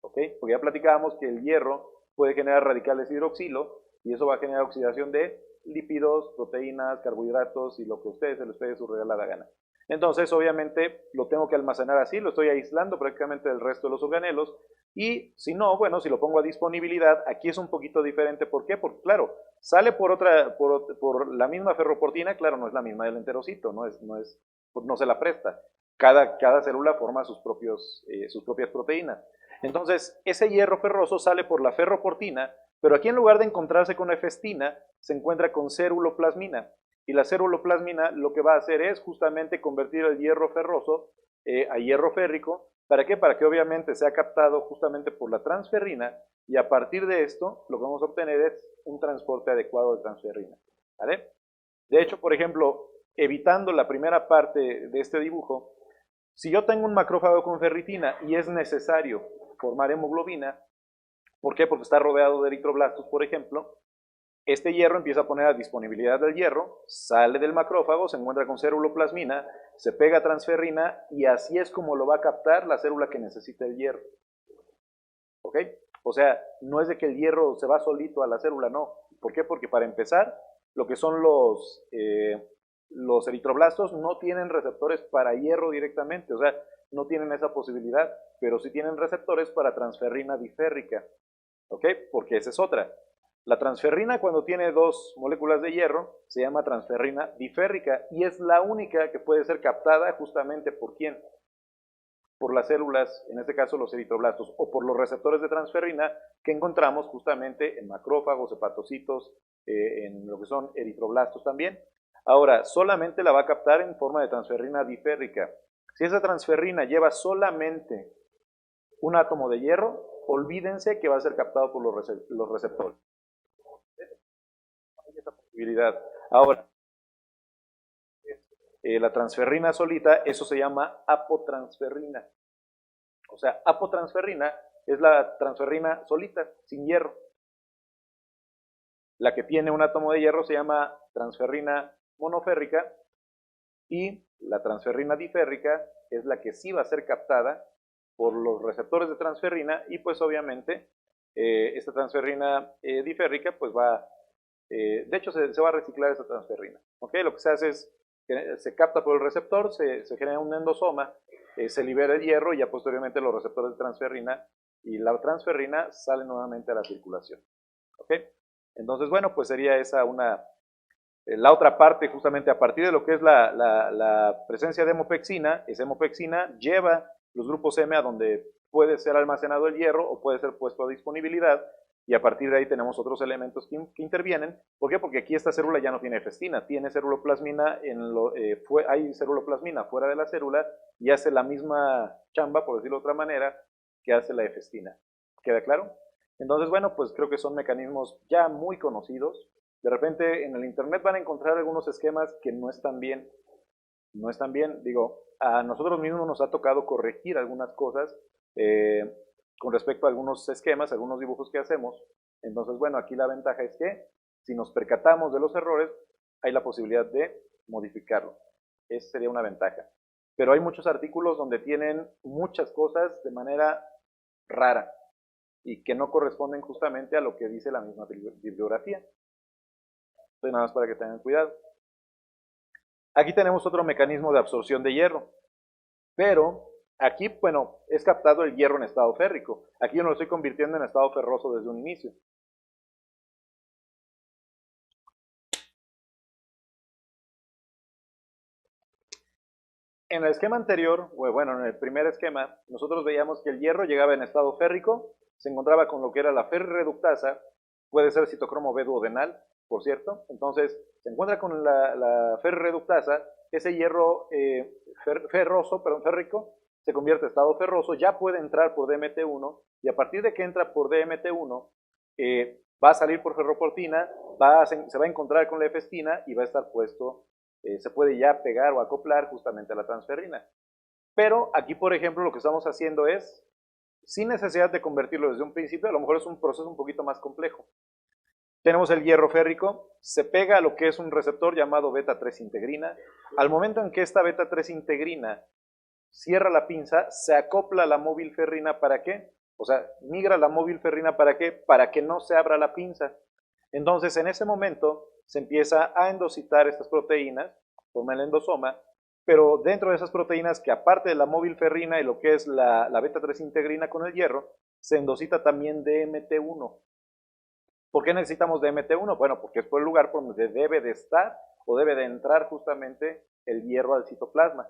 ¿Ok? Porque ya platicábamos que el hierro puede generar radicales hidroxilo y eso va a generar oxidación de lípidos, proteínas, carbohidratos y lo que a ustedes se les pegue su regalada gana. Entonces, obviamente, lo tengo que almacenar así, lo estoy aislando prácticamente del resto de los organelos. Y si no, bueno, si lo pongo a disponibilidad, aquí es un poquito diferente. ¿Por qué? Porque, claro, sale por la misma ferroportina, claro, no es la misma del enterocito, no se la presta. Cada célula forma sus propias proteínas. Entonces, ese hierro ferroso sale por la ferroportina, pero aquí en lugar de encontrarse con efestina, se encuentra con ceruloplasmina. Y la ceruloplasmina lo que va a hacer es justamente convertir el hierro ferroso a hierro férrico. ¿Para qué? Para que obviamente sea captado justamente por la transferrina y a partir de esto lo que vamos a obtener es un transporte adecuado de transferrina. ¿Vale? De hecho, por ejemplo, evitando la primera parte de este dibujo, si yo tengo un macrófago con ferritina y es necesario formar hemoglobina, ¿por qué? Porque está rodeado de eritroblastos, por ejemplo. Este hierro empieza a poner a disponibilidad del hierro, sale del macrófago, se encuentra con ceruloplasmina, se pega a transferrina y así es como lo va a captar la célula que necesita el hierro. ¿ok? O sea, no es de que el hierro se va solito a la célula, no. ¿Por qué? Porque para empezar, lo que son los eritroblastos no tienen receptores para hierro directamente, o sea, no tienen esa posibilidad, pero sí tienen receptores para transferrina diférrica, ¿ok? Porque esa es otra. La transferrina, cuando tiene dos moléculas de hierro, se llama transferrina diférrica y es la única que puede ser captada justamente por ¿quién? Por las células, en este caso los eritroblastos, o por los receptores de transferrina que encontramos justamente en macrófagos, hepatocitos, en lo que son eritroblastos también. Ahora, solamente la va a captar en forma de transferrina diférrica. Si esa transferrina lleva solamente un átomo de hierro, olvídense que va a ser captado por los receptores. Hay esa posibilidad. Ahora, la transferrina solita, eso se llama apotransferrina. O sea, apotransferrina es la transferrina solita, sin hierro. La que tiene un átomo de hierro se llama transferrina monoférrica y la transferrina diférrica es la que sí va a ser captada por los receptores de transferrina y pues obviamente esta transferrina diférrica pues va, de hecho se va a reciclar esa transferrina. ¿Okay? Lo que se hace es que se capta por el receptor, se genera un endosoma, se libera el hierro y ya posteriormente los receptores de transferrina y la transferrina salen nuevamente a la circulación. ¿Okay? Entonces, bueno, pues sería esa la otra parte justamente a partir de lo que es la presencia de hemopexina. Esa hemopexina lleva los grupos M a donde puede ser almacenado el hierro o puede ser puesto a disponibilidad y a partir de ahí tenemos otros elementos que intervienen. ¿Por qué? Porque aquí esta célula ya no tiene efestina, tiene ceruloplasmina, hay ceruloplasmina fuera de la célula y hace la misma chamba, por decirlo de otra manera, que hace la efestina. ¿Queda claro? Entonces, bueno, pues creo que son mecanismos ya muy conocidos. De repente en el internet van a encontrar algunos esquemas que no están bien. No están bien, digo, a nosotros mismos nos ha tocado corregir algunas cosas con respecto a algunos esquemas, algunos dibujos que hacemos. Entonces, bueno, aquí la ventaja es que si nos percatamos de los errores, hay la posibilidad de modificarlo. Esa sería una ventaja. Pero hay muchos artículos donde tienen muchas cosas de manera rara y que no corresponden justamente a lo que dice la misma bibliografía. Entonces, nada más para que tengan cuidado. Aquí tenemos otro mecanismo de absorción de hierro, pero aquí, bueno, es captado el hierro en estado férrico. Aquí yo no lo estoy convirtiendo en estado ferroso desde un inicio. En el esquema anterior, bueno, en el primer esquema, nosotros veíamos que el hierro llegaba en estado férrico, se encontraba con lo que era la ferrirreductasa, puede ser citocromo B duodenal, por cierto. Entonces, se encuentra con la ferrirreductasa, ese hierro férrico, se convierte en estado ferroso, ya puede entrar por DMT1, y a partir de que entra por DMT1, va a salir por ferroportina, se va a encontrar con la efestina y va a estar puesto, se puede ya pegar o acoplar justamente a la transferrina. Pero aquí, por ejemplo, lo que estamos haciendo es, sin necesidad de convertirlo desde un principio, a lo mejor es un proceso un poquito más complejo. Tenemos el hierro férrico, se pega a lo que es un receptor llamado beta-3 integrina. Al momento en que esta beta-3 integrina cierra la pinza, se acopla la móvil ferrina, ¿para qué? O sea, migra la móvil ferrina, ¿para qué? Para que no se abra la pinza. Entonces, en ese momento, se empieza a endocitar estas proteínas, forma el endosoma, pero dentro de esas proteínas, que aparte de la móvil ferrina y lo que es la beta-3 integrina con el hierro, se endocita también DMT1. ¿Por qué necesitamos DMT1? Bueno, porque es por el lugar por donde debe de estar o debe de entrar justamente el hierro al citoplasma.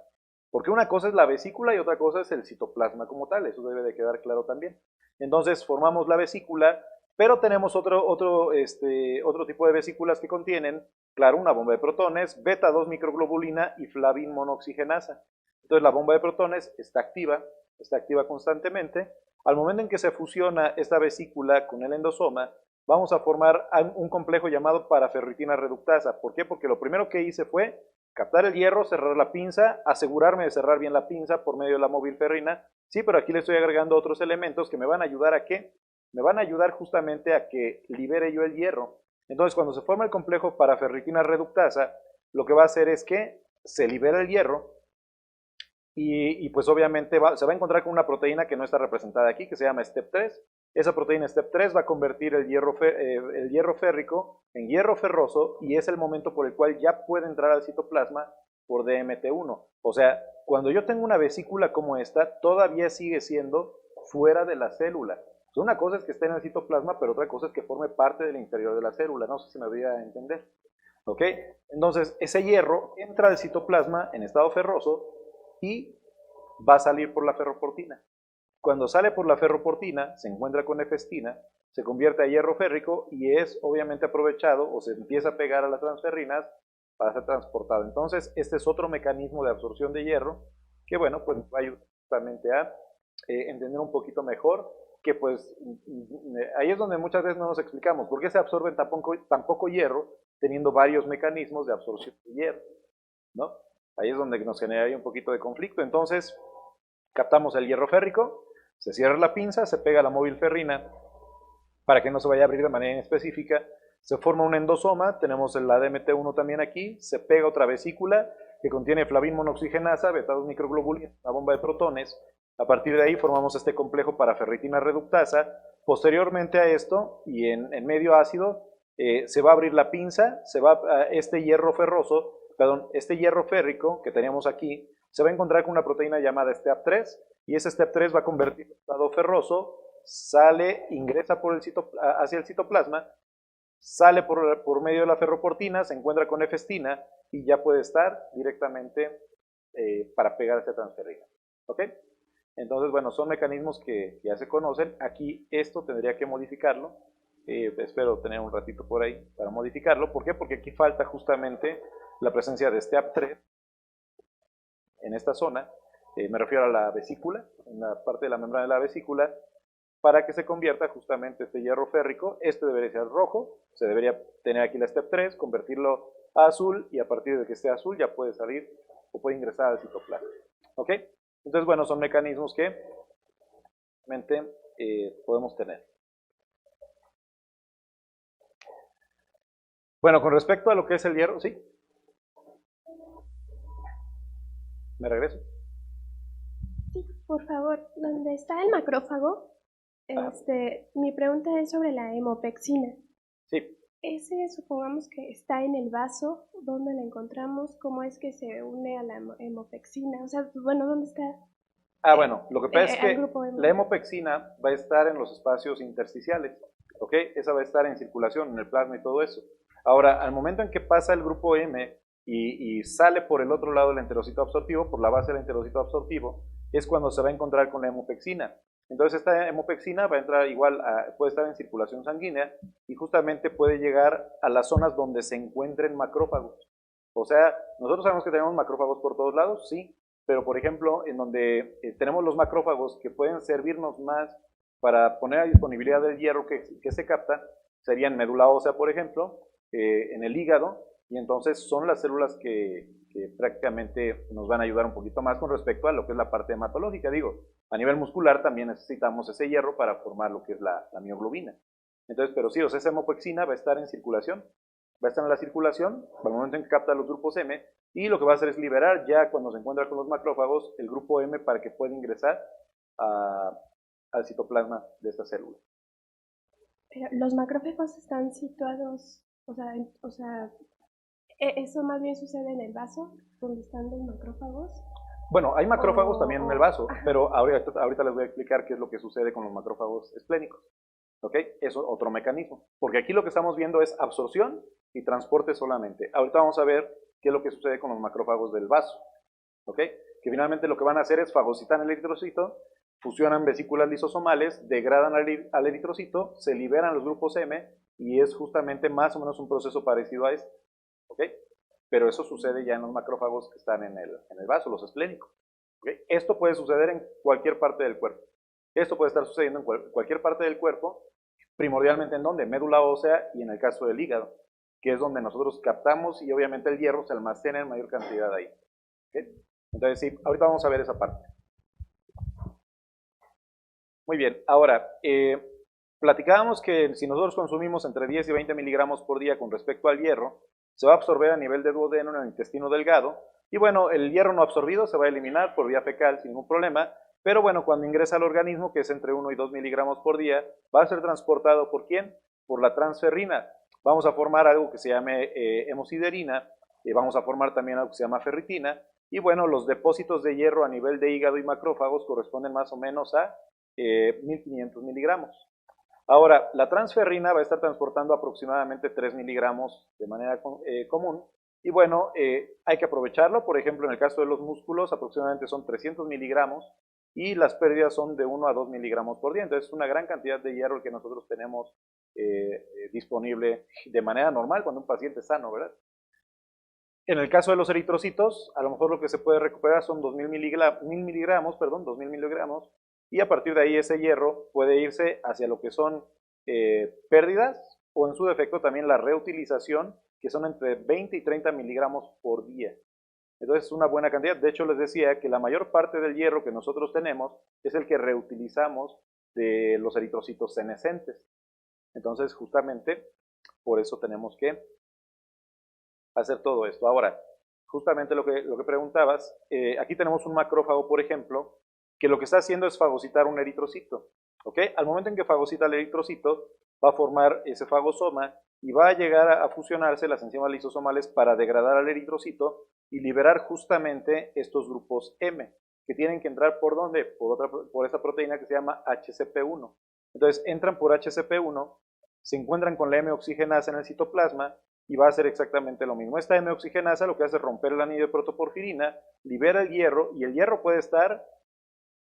Porque una cosa es la vesícula y otra cosa es el citoplasma como tal, eso debe de quedar claro también. Entonces formamos la vesícula, pero tenemos otro tipo de vesículas que contienen, claro, una bomba de protones, beta-2 microglobulina y flavin monooxigenasa. Entonces la bomba de protones está activa constantemente. Al momento en que se fusiona esta vesícula con el endosoma, vamos a formar un complejo llamado paraferritina reductasa. ¿Por qué? Porque lo primero que hice fue captar el hierro, cerrar la pinza, asegurarme de cerrar bien la pinza por medio de la móvil ferrina. Sí, pero aquí le estoy agregando otros elementos que me van a ayudar ¿a qué? Me van a ayudar justamente a que libere yo el hierro. Entonces, cuando se forma el complejo paraferritina reductasa, lo que va a hacer es que se libera el hierro y pues obviamente se va a encontrar con una proteína que no está representada aquí, que se llama STEP3. Esa proteína step 3 va a convertir el hierro férrico en hierro ferroso y es el momento por el cual ya puede entrar al citoplasma por DMT1. O sea, cuando yo tengo una vesícula como esta, todavía sigue siendo fuera de la célula. Una cosa es que esté en el citoplasma, pero otra cosa es que forme parte del interior de la célula. No sé si me voy a entender. ¿Ok? Entonces, ese hierro entra al citoplasma en estado ferroso y va a salir por la ferroportina. Cuando sale por la ferroportina, se encuentra con efestina, se convierte a hierro férrico y es obviamente aprovechado o se empieza a pegar a las transferrinas para ser transportado. Entonces, este es otro mecanismo de absorción de hierro que, bueno, pues va a ayudar justamente a entender un poquito mejor que, pues, ahí es donde muchas veces no nos explicamos por qué se absorbe tan poco hierro teniendo varios mecanismos de absorción de hierro, ¿no? Ahí es donde nos generaría un poquito de conflicto. Entonces, captamos el hierro férrico, se cierra la pinza, se pega la móvil ferrina para que no se vaya a abrir de manera inespecífica, se forma un endosoma, tenemos el ADMT1 también aquí, se pega otra vesícula que contiene flavin monoxigenasa, beta-2 microglobulina, una bomba de protones. A partir de ahí formamos este complejo para ferritina reductasa. Posteriormente a esto, y en medio ácido, se va a abrir la pinza, este hierro férrico que teníamos aquí, se va a encontrar con una proteína llamada STEAP3, y ese STEAP3 va a convertir en estado ferroso, sale, ingresa hacia el citoplasma, sale por medio de la ferroportina, se encuentra con efestina, y ya puede estar directamente para pegar esta transferrina. ¿Ok? Entonces, bueno, son mecanismos que ya se conocen. Aquí esto tendría que modificarlo. Espero tener un ratito por ahí para modificarlo. ¿Por qué? Porque aquí falta justamente la presencia de STEAP3 en esta zona. Me refiero a la vesícula, en la parte de la membrana de la vesícula, para que se convierta justamente este hierro férrico. Este debería ser rojo, se debería tener aquí la STEP3, convertirlo a azul, y a partir de que esté azul ya puede salir o puede ingresar al citoplasma. ¿Ok? Entonces, bueno, son mecanismos que realmente podemos tener. Bueno, con respecto a lo que es el hierro, ¿sí? ¿Me regreso? Sí, por favor, ¿dónde está el macrófago? Mi pregunta es sobre la hemopexina. Sí. Ese supongamos que está en el vaso, ¿dónde la encontramos? ¿Cómo es que se une a la hemopexina? O sea, bueno, ¿dónde está? Bueno, lo que pasa es que la hemopexina va a estar en los espacios intersticiales, ¿ok? Esa va a estar en circulación, en el plasma y todo eso. Ahora, al momento en que pasa el grupo M y sale por el otro lado del enterocito absortivo, por la base del enterocito absortivo, es cuando se va a encontrar con la hemopexina. Entonces esta hemopexina va a entrar igual, puede estar en circulación sanguínea y justamente puede llegar a las zonas donde se encuentren macrófagos. O sea, nosotros sabemos que tenemos macrófagos por todos lados, sí, pero por ejemplo, en donde tenemos los macrófagos que pueden servirnos más para poner a disponibilidad del hierro que se capta, serían médula ósea, por ejemplo, en el hígado, y entonces son las células que prácticamente nos van a ayudar un poquito más con respecto a lo que es la parte hematológica. Digo, a nivel muscular también necesitamos ese hierro para formar lo que es la mioglobina. Entonces, pero sí, o sea, esa hemopexina va a estar en circulación, va a estar en la circulación al momento en que capta los grupos M, y lo que va a hacer es liberar ya cuando se encuentra con los macrófagos el grupo M para que pueda ingresar al citoplasma de esta célula. Pero los macrófagos están situados, o sea, ¿eso más bien sucede en el vaso, donde están los macrófagos? Bueno, hay macrófagos también en el vaso, pero ahorita les voy a explicar qué es lo que sucede con los macrófagos esplénicos. ¿Ok? Eso es otro mecanismo. Porque aquí lo que estamos viendo es absorción y transporte solamente. Ahorita vamos a ver qué es lo que sucede con los macrófagos del vaso. ¿Ok? Que finalmente lo que van a hacer es fagocitar el eritrocito, fusionan vesículas lisosomales, degradan al eritrocito, se liberan los grupos M y es justamente más o menos un proceso parecido a este. ¿Ok? Pero eso sucede ya en los macrófagos que están en el vaso, los esplénicos. ¿Okay? Esto puede suceder en cualquier parte del cuerpo. Esto puede estar sucediendo en cualquier parte del cuerpo, primordialmente en donde, médula ósea y en el caso del hígado, que es donde nosotros captamos y obviamente el hierro se almacena en mayor cantidad ahí. ¿Okay? Entonces sí, ahorita vamos a ver esa parte. Muy bien, ahora, platicábamos que si nosotros consumimos entre 10 y 20 miligramos por día con respecto al hierro, se va a absorber a nivel de duodeno en el intestino delgado, y bueno, el hierro no absorbido se va a eliminar por vía fecal sin ningún problema, Pero bueno, cuando ingresa al organismo, que es entre 1 y 2 miligramos por día, va a ser transportado ¿por quién? Por la transferrina. Vamos a formar algo que se llame hemosiderina, vamos a formar también algo que se llama ferritina, y bueno, los depósitos de hierro a nivel de hígado y macrófagos corresponden más o menos a 1500 miligramos. Ahora, la transferrina va a estar transportando aproximadamente 3 miligramos de manera común, y bueno, hay que aprovecharlo. Por ejemplo, en el caso de los músculos, aproximadamente son 300 miligramos, y las pérdidas son de 1 a 2 miligramos por día. Entonces es una gran cantidad de hierro el que nosotros tenemos disponible de manera normal cuando un paciente es sano, ¿verdad? En el caso de los eritrocitos, a lo mejor lo que se puede recuperar son 2000 miligramos, y a partir de ahí ese hierro puede irse hacia lo que son pérdidas, o en su defecto también la reutilización, que son entre 20 y 30 miligramos por día. Entonces es una buena cantidad. De hecho, les decía que la mayor parte del hierro que nosotros tenemos es el que reutilizamos de los eritrocitos senescentes. Entonces, justamente, por eso tenemos que hacer todo esto. Ahora, justamente lo que preguntabas, aquí tenemos un macrófago, por ejemplo, que lo que está haciendo es fagocitar un eritrocito. ¿Ok? Al momento en que fagocita el eritrocito, va a formar ese fagosoma y va a llegar a fusionarse las enzimas lisosomales para degradar al eritrocito y liberar justamente estos grupos M, que tienen que entrar ¿por dónde? Por esa proteína que se llama HCP1. Entonces entran por HCP1, se encuentran con la M-oxigenasa en el citoplasma y va a hacer exactamente lo mismo. Esta M-oxigenasa lo que hace es romper el anillo de protoporfirina, libera el hierro, y el hierro puede estar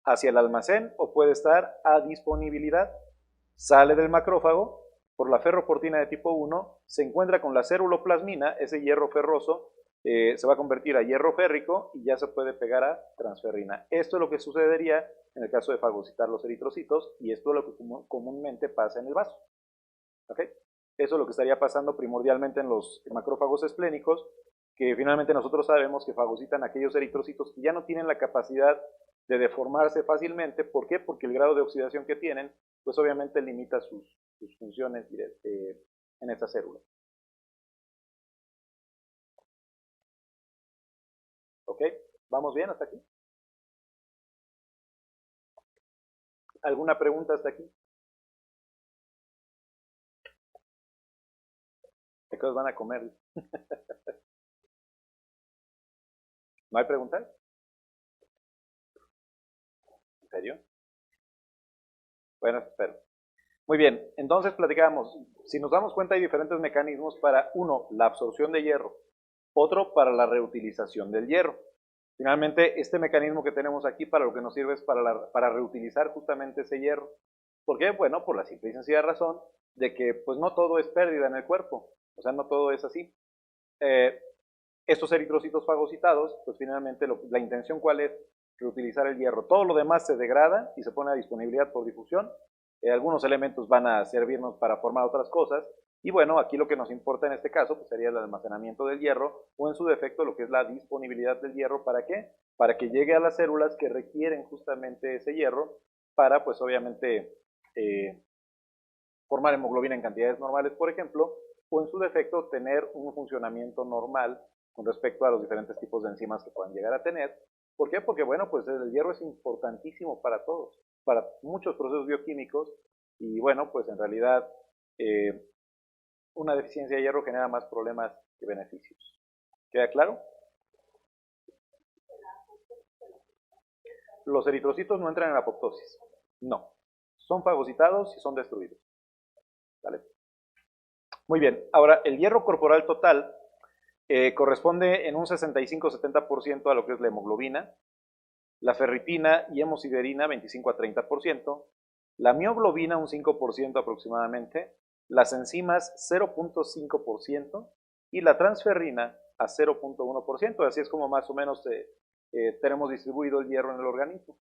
hacia el almacén o puede estar a disponibilidad. Sale del macrófago por la ferroportina de tipo 1, se encuentra con la ceruloplasmina, ese hierro ferroso se va a convertir a hierro férrico y ya se puede pegar a transferrina. Esto es lo que sucedería en el caso de fagocitar los eritrocitos, y esto es lo que comúnmente pasa en el vaso. ¿Okay? Eso es lo que estaría pasando primordialmente en los macrófagos esplénicos, que finalmente nosotros sabemos que fagocitan aquellos eritrocitos que ya no tienen la capacidad de deformarse fácilmente. ¿Por qué? Porque el grado de oxidación que tienen, pues obviamente limita sus funciones en esta célula. ¿Ok? ¿Vamos bien hasta aquí? ¿Alguna pregunta hasta aquí? ¿De qué os van a comer? ¿No hay preguntas? ¿En serio? Bueno, espero. Muy bien, entonces platicamos. Si nos damos cuenta, hay diferentes mecanismos para, uno, la absorción de hierro, otro para la reutilización del hierro. Finalmente, este mecanismo que tenemos aquí para lo que nos sirve es para reutilizar justamente ese hierro. ¿Por qué? Bueno, por la simple y sencilla razón de que pues no todo es pérdida en el cuerpo, o sea, no todo es así. Estos eritrocitos fagocitados, pues finalmente la intención ¿cuál es? Reutilizar el hierro. Todo lo demás se degrada y se pone a disponibilidad por difusión. Algunos elementos van a servirnos para formar otras cosas, y bueno, aquí lo que nos importa en este caso pues sería el almacenamiento del hierro, o en su defecto lo que es la disponibilidad del hierro. ¿Para qué? Para que llegue a las células que requieren justamente ese hierro para pues obviamente formar hemoglobina en cantidades normales, por ejemplo, o en su defecto tener un funcionamiento normal con respecto a los diferentes tipos de enzimas que puedan llegar a tener. ¿Por qué? Porque bueno, pues el hierro es importantísimo para todos, para muchos procesos bioquímicos, y bueno, pues en realidad una deficiencia de hierro genera más problemas que beneficios. ¿Queda claro? Los eritrocitos no entran en apoptosis, no. Son fagocitados y son destruidos. ¿Vale? Muy bien, ahora el hierro corporal total corresponde en un 65-70% a lo que es la hemoglobina, la ferritina y hemosiderina 25 a 30%, la mioglobina un 5% aproximadamente, las enzimas 0.5% y la transferrina a 0.1%. Así es como más o menos tenemos distribuido el hierro en el organismo.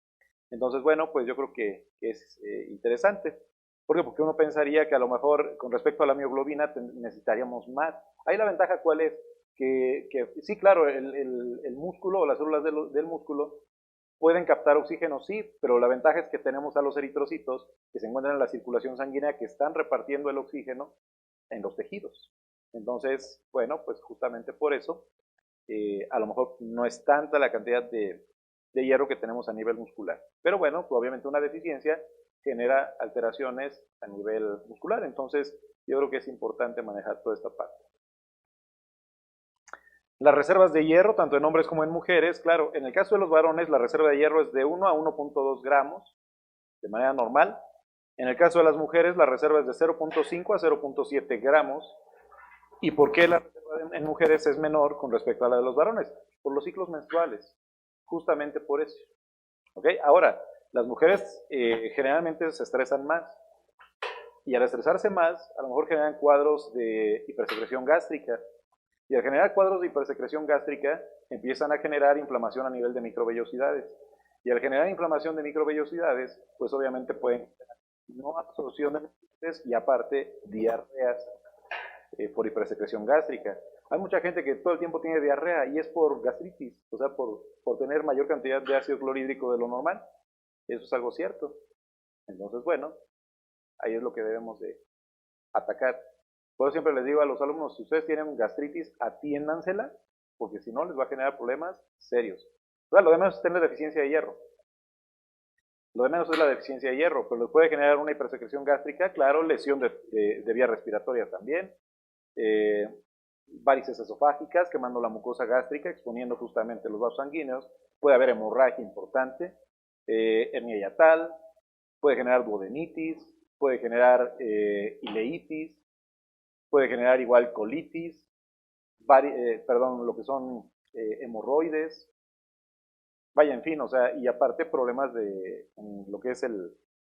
Entonces, bueno, pues yo creo que es interesante. ¿Por qué? Porque uno pensaría que a lo mejor con respecto a la mioglobina necesitaríamos más. Ahí la ventaja ¿cuál es? Que sí, claro, el músculo o las células del músculo pueden captar oxígeno, sí, pero la ventaja es que tenemos a los eritrocitos que se encuentran en la circulación sanguínea, que están repartiendo el oxígeno en los tejidos. Entonces, bueno, pues justamente por eso, a lo mejor no es tanta la cantidad de de hierro que tenemos a nivel muscular. Pero bueno, pues obviamente una deficiencia genera alteraciones a nivel muscular, entonces yo creo que es importante manejar toda esta parte. Las reservas de hierro, tanto en hombres como en mujeres, claro, en el caso de los varones la reserva de hierro es de 1 a 1.2 gramos de manera normal. En el caso de las mujeres la reserva es de 0.5 a 0.7 gramos. ¿Y por qué la reserva en mujeres es menor con respecto a la de los varones? Por los ciclos menstruales, justamente por eso. ¿Ok? Ahora, las mujeres generalmente se estresan más. Y al estresarse más, a lo mejor generan cuadros de hipersecreción gástrica. Y al generar cuadros de hipersecreción gástrica, empiezan a generar inflamación a nivel de microvellosidades. Y al generar inflamación de microvellosidades, pues obviamente pueden generar no absorción de nutrientes y aparte diarreas por hipersecreción gástrica. Hay mucha gente que todo el tiempo tiene diarrea y es por gastritis, o sea, por tener mayor cantidad de ácido clorhídrico de lo normal. Eso es algo cierto. Entonces, bueno, ahí es lo que debemos de atacar. Por eso siempre les digo a los alumnos, si ustedes tienen gastritis, atiéndansela, porque si no les va a generar problemas serios. O sea, lo de menos es tener deficiencia de hierro. Lo de menos es la deficiencia de hierro, pero les puede generar una hipersecreción gástrica, claro, lesión de vía respiratoria también, varices esofágicas, quemando la mucosa gástrica, exponiendo justamente los vasos sanguíneos, puede haber hemorragia importante, hernia hiatal, puede generar duodenitis, puede generar ileitis, puede generar igual colitis, lo que son hemorroides, vaya, en fin, o sea, y aparte problemas de lo que es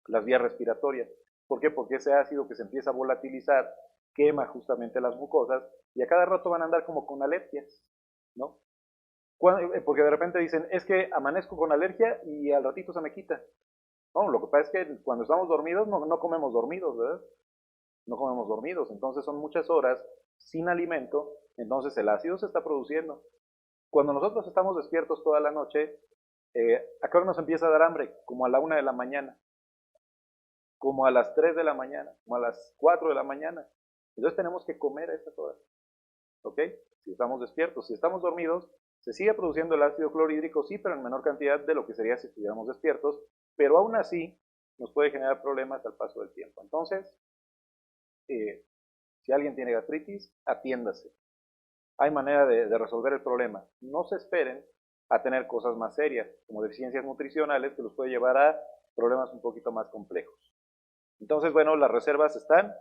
las vías respiratorias. ¿Por qué? Porque ese ácido que se empieza a volatilizar quema justamente las mucosas y a cada rato van a andar como con alergias, ¿no? Porque de repente dicen, es que amanezco con alergia y al ratito se me quita. No, lo que pasa es que cuando estamos dormidos no comemos dormidos, ¿verdad? No comemos dormidos, entonces son muchas horas sin alimento, entonces el ácido se está produciendo. Cuando nosotros estamos despiertos toda la noche, ¿a qué hora nos empieza a dar hambre? Como a la 1 de la mañana, como a las 3 de la mañana, como a las 4 de la mañana. Entonces tenemos que comer a esas horas, ¿ok? Si estamos despiertos. Si estamos dormidos, se sigue produciendo el ácido clorhídrico, sí, pero en menor cantidad de lo que sería si estuviéramos despiertos, pero aún así nos puede generar problemas al paso del tiempo. Entonces, si alguien tiene gastritis, atiéndase. Hay manera de resolver el problema. No se esperen a tener cosas más serias, como deficiencias nutricionales, que los puede llevar a problemas un poquito más complejos. Entonces, bueno, las reservas están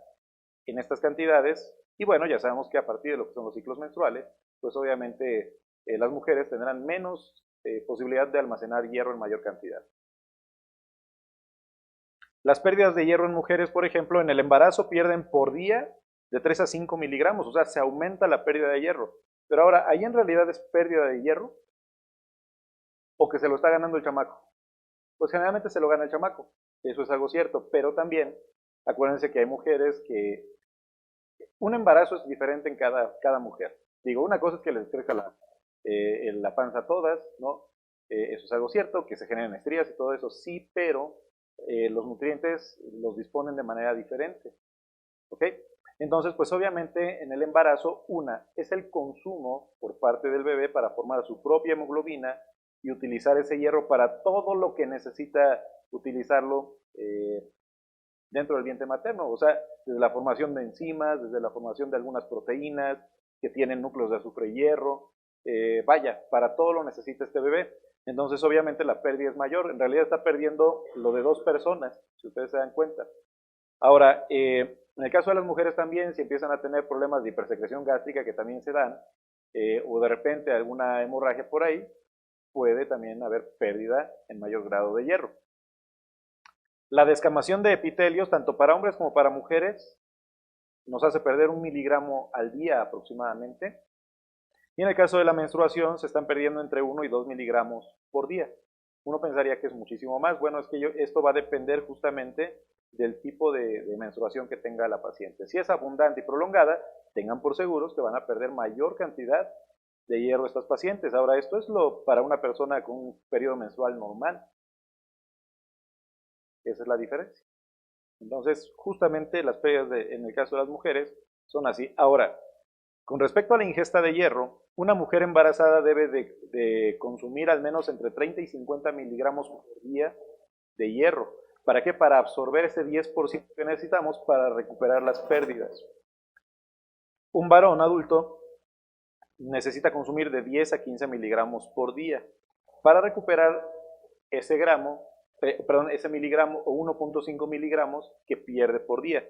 en estas cantidades, y bueno, ya sabemos que a partir de lo que son los ciclos menstruales, pues obviamente las mujeres tendrán menos posibilidad de almacenar hierro en mayor cantidad. Las pérdidas de hierro en mujeres, por ejemplo, en el embarazo pierden por día de 3 a 5 miligramos, o sea, se aumenta la pérdida de hierro. Pero ahora, ¿ahí en realidad es pérdida de hierro? ¿O que se lo está ganando el chamaco? Pues generalmente se lo gana el chamaco, eso es algo cierto, pero también acuérdense que hay mujeres que un embarazo es diferente en cada mujer. Digo, una cosa es que les crezca la panza a todas, ¿no? Eso es algo cierto, que se generen estrías y todo eso, sí, pero los nutrientes los disponen de manera diferente, ¿ok? Entonces, pues obviamente en el embarazo, una es el consumo por parte del bebé para formar su propia hemoglobina y utilizar ese hierro para todo lo que necesita utilizarlo dentro del vientre materno, o sea, desde la formación de enzimas, desde la formación de algunas proteínas que tienen núcleos de azufre y hierro, vaya, para todo lo necesita este bebé. Entonces, obviamente la pérdida es mayor, en realidad está perdiendo lo de 2 personas, si ustedes se dan cuenta. Ahora, en el caso de las mujeres también, si empiezan a tener problemas de hipersecreción gástrica que también se dan, o de repente alguna hemorragia por ahí, puede también haber pérdida en mayor grado de hierro. La descamación de epitelios, tanto para hombres como para mujeres, nos hace perder 1 miligramo al día aproximadamente. Y en el caso de la menstruación, se están perdiendo entre 1 y 2 miligramos por día. Uno pensaría que es muchísimo más. Bueno, es que esto va a depender justamente del tipo de menstruación que tenga la paciente. Si es abundante y prolongada, tengan por seguros que van a perder mayor cantidad de hierro estas pacientes. Ahora, esto es para una persona con un periodo menstrual normal. Esa es la diferencia. Entonces, justamente las pérdidas en el caso de las mujeres son así. Ahora, con respecto a la ingesta de hierro, una mujer embarazada debe de consumir al menos entre 30 y 50 miligramos por día de hierro. ¿Para qué? Para absorber ese 10% que necesitamos para recuperar las pérdidas. Un varón adulto necesita consumir de 10 a 15 miligramos por día para recuperar ese ese miligramo o 1.5 miligramos que pierde por día.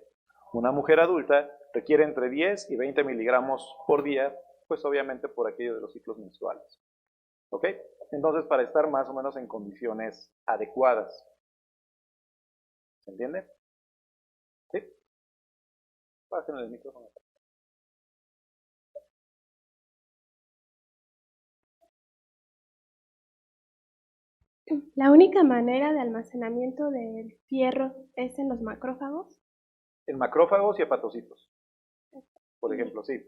Una mujer adulta requiere entre 10 y 20 miligramos por día, pues obviamente por aquello de los ciclos menstruales. ¿Ok? Entonces, para estar más o menos en condiciones adecuadas. ¿Se entiende? ¿Sí? Pásenle el micrófono. ¿La única manera de almacenamiento del fierro es en los macrófagos? En macrófagos y hepatocitos, por ejemplo, sí.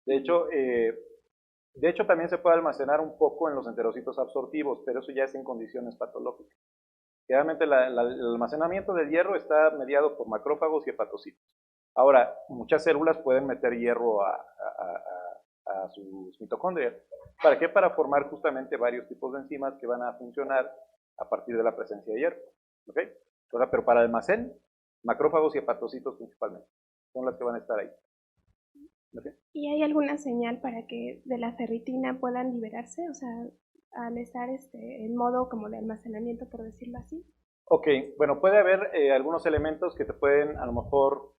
De hecho, también se puede almacenar un poco en los enterocitos absortivos, pero eso ya es en condiciones patológicas. Generalmente el almacenamiento del hierro está mediado por macrófagos y hepatocitos. Ahora, muchas células pueden meter hierro a sus mitocondrias. ¿Para qué? Para formar justamente varios tipos de enzimas que van a funcionar a partir de la presencia de hierro. ¿Ok? O sea, pero para almacén, macrófagos y hepatocitos principalmente son las que van a estar ahí. ¿Okay? ¿Y hay alguna señal para que de la ferritina puedan liberarse? O sea, al estar en modo como de almacenamiento, por decirlo así. Ok, bueno, puede haber algunos elementos que te pueden a lo mejor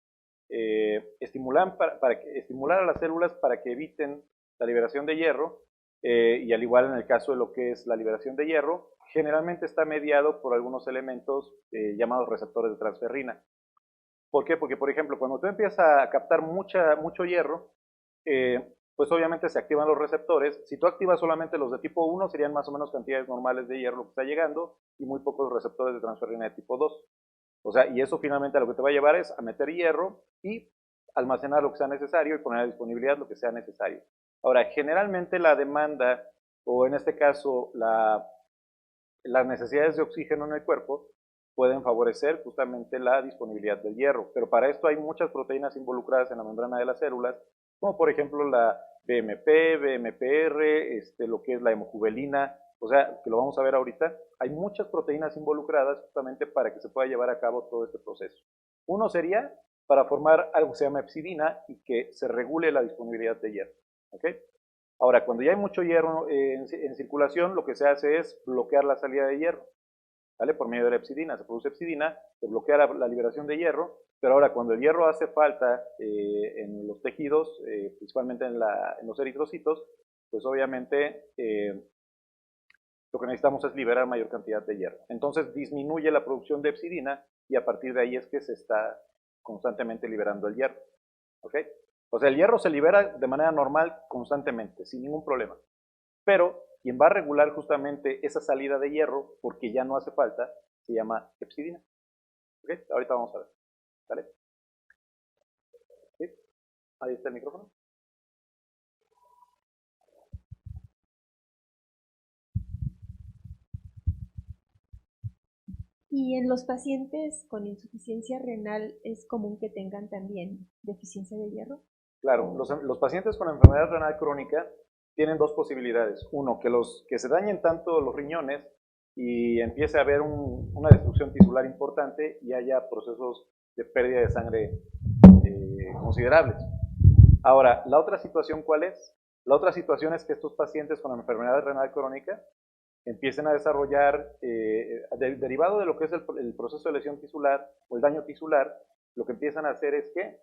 estimular a las células para que eviten la liberación de hierro, y al igual en el caso de lo que es la liberación de hierro, generalmente está mediado por algunos elementos llamados receptores de transferrina. ¿Por qué? Porque, por ejemplo, cuando tú empiezas a captar mucho hierro, pues obviamente se activan los receptores. Si tú activas solamente los de tipo 1, serían más o menos cantidades normales de hierro que está llegando y muy pocos receptores de transferrina de tipo 2. O sea, y eso finalmente a lo que te va a llevar es a meter hierro y almacenar lo que sea necesario y poner a disponibilidad lo que sea necesario. Ahora, generalmente la demanda, o en este caso las necesidades de oxígeno en el cuerpo, pueden favorecer justamente la disponibilidad del hierro. Pero para esto hay muchas proteínas involucradas en la membrana de las células, como por ejemplo la BMP, BMPR, lo que es la hemojuvelina, o sea, que lo vamos a ver ahorita. Hay muchas proteínas involucradas justamente para que se pueda llevar a cabo todo este proceso. Uno sería para formar algo que se llama hepcidina y que se regule la disponibilidad de hierro. ¿Okay? Ahora, cuando ya hay mucho hierro en circulación, lo que se hace es bloquear la salida de hierro. ¿Vale? Por medio de la hepcidina, se produce hepcidina, se bloquea la liberación de hierro, pero ahora cuando el hierro hace falta en los tejidos, principalmente en los eritrocitos, pues obviamente lo que necesitamos es liberar mayor cantidad de hierro. Entonces disminuye la producción de hepcidina y a partir de ahí es que se está constantemente liberando el hierro. ¿Ok? O sea, el hierro se libera de manera normal constantemente, sin ningún problema. Pero quien va a regular justamente esa salida de hierro, porque ya no hace falta, se llama hepcidina. ¿Ok? Ahorita vamos a ver. ¿Vale? ¿Sí? Ahí está el micrófono. Y en los pacientes con insuficiencia renal es común que tengan también deficiencia de hierro. Claro, los pacientes con enfermedad renal crónica tienen dos posibilidades. Uno, que se dañen tanto los riñones y empiece a haber una destrucción tisular importante y haya procesos de pérdida de sangre considerables. Ahora, ¿la otra situación cuál es? La otra situación es que estos pacientes con enfermedad renal crónica empiecen a desarrollar, derivado de lo que es el proceso de lesión tisular o el daño tisular, lo que empiezan a hacer es que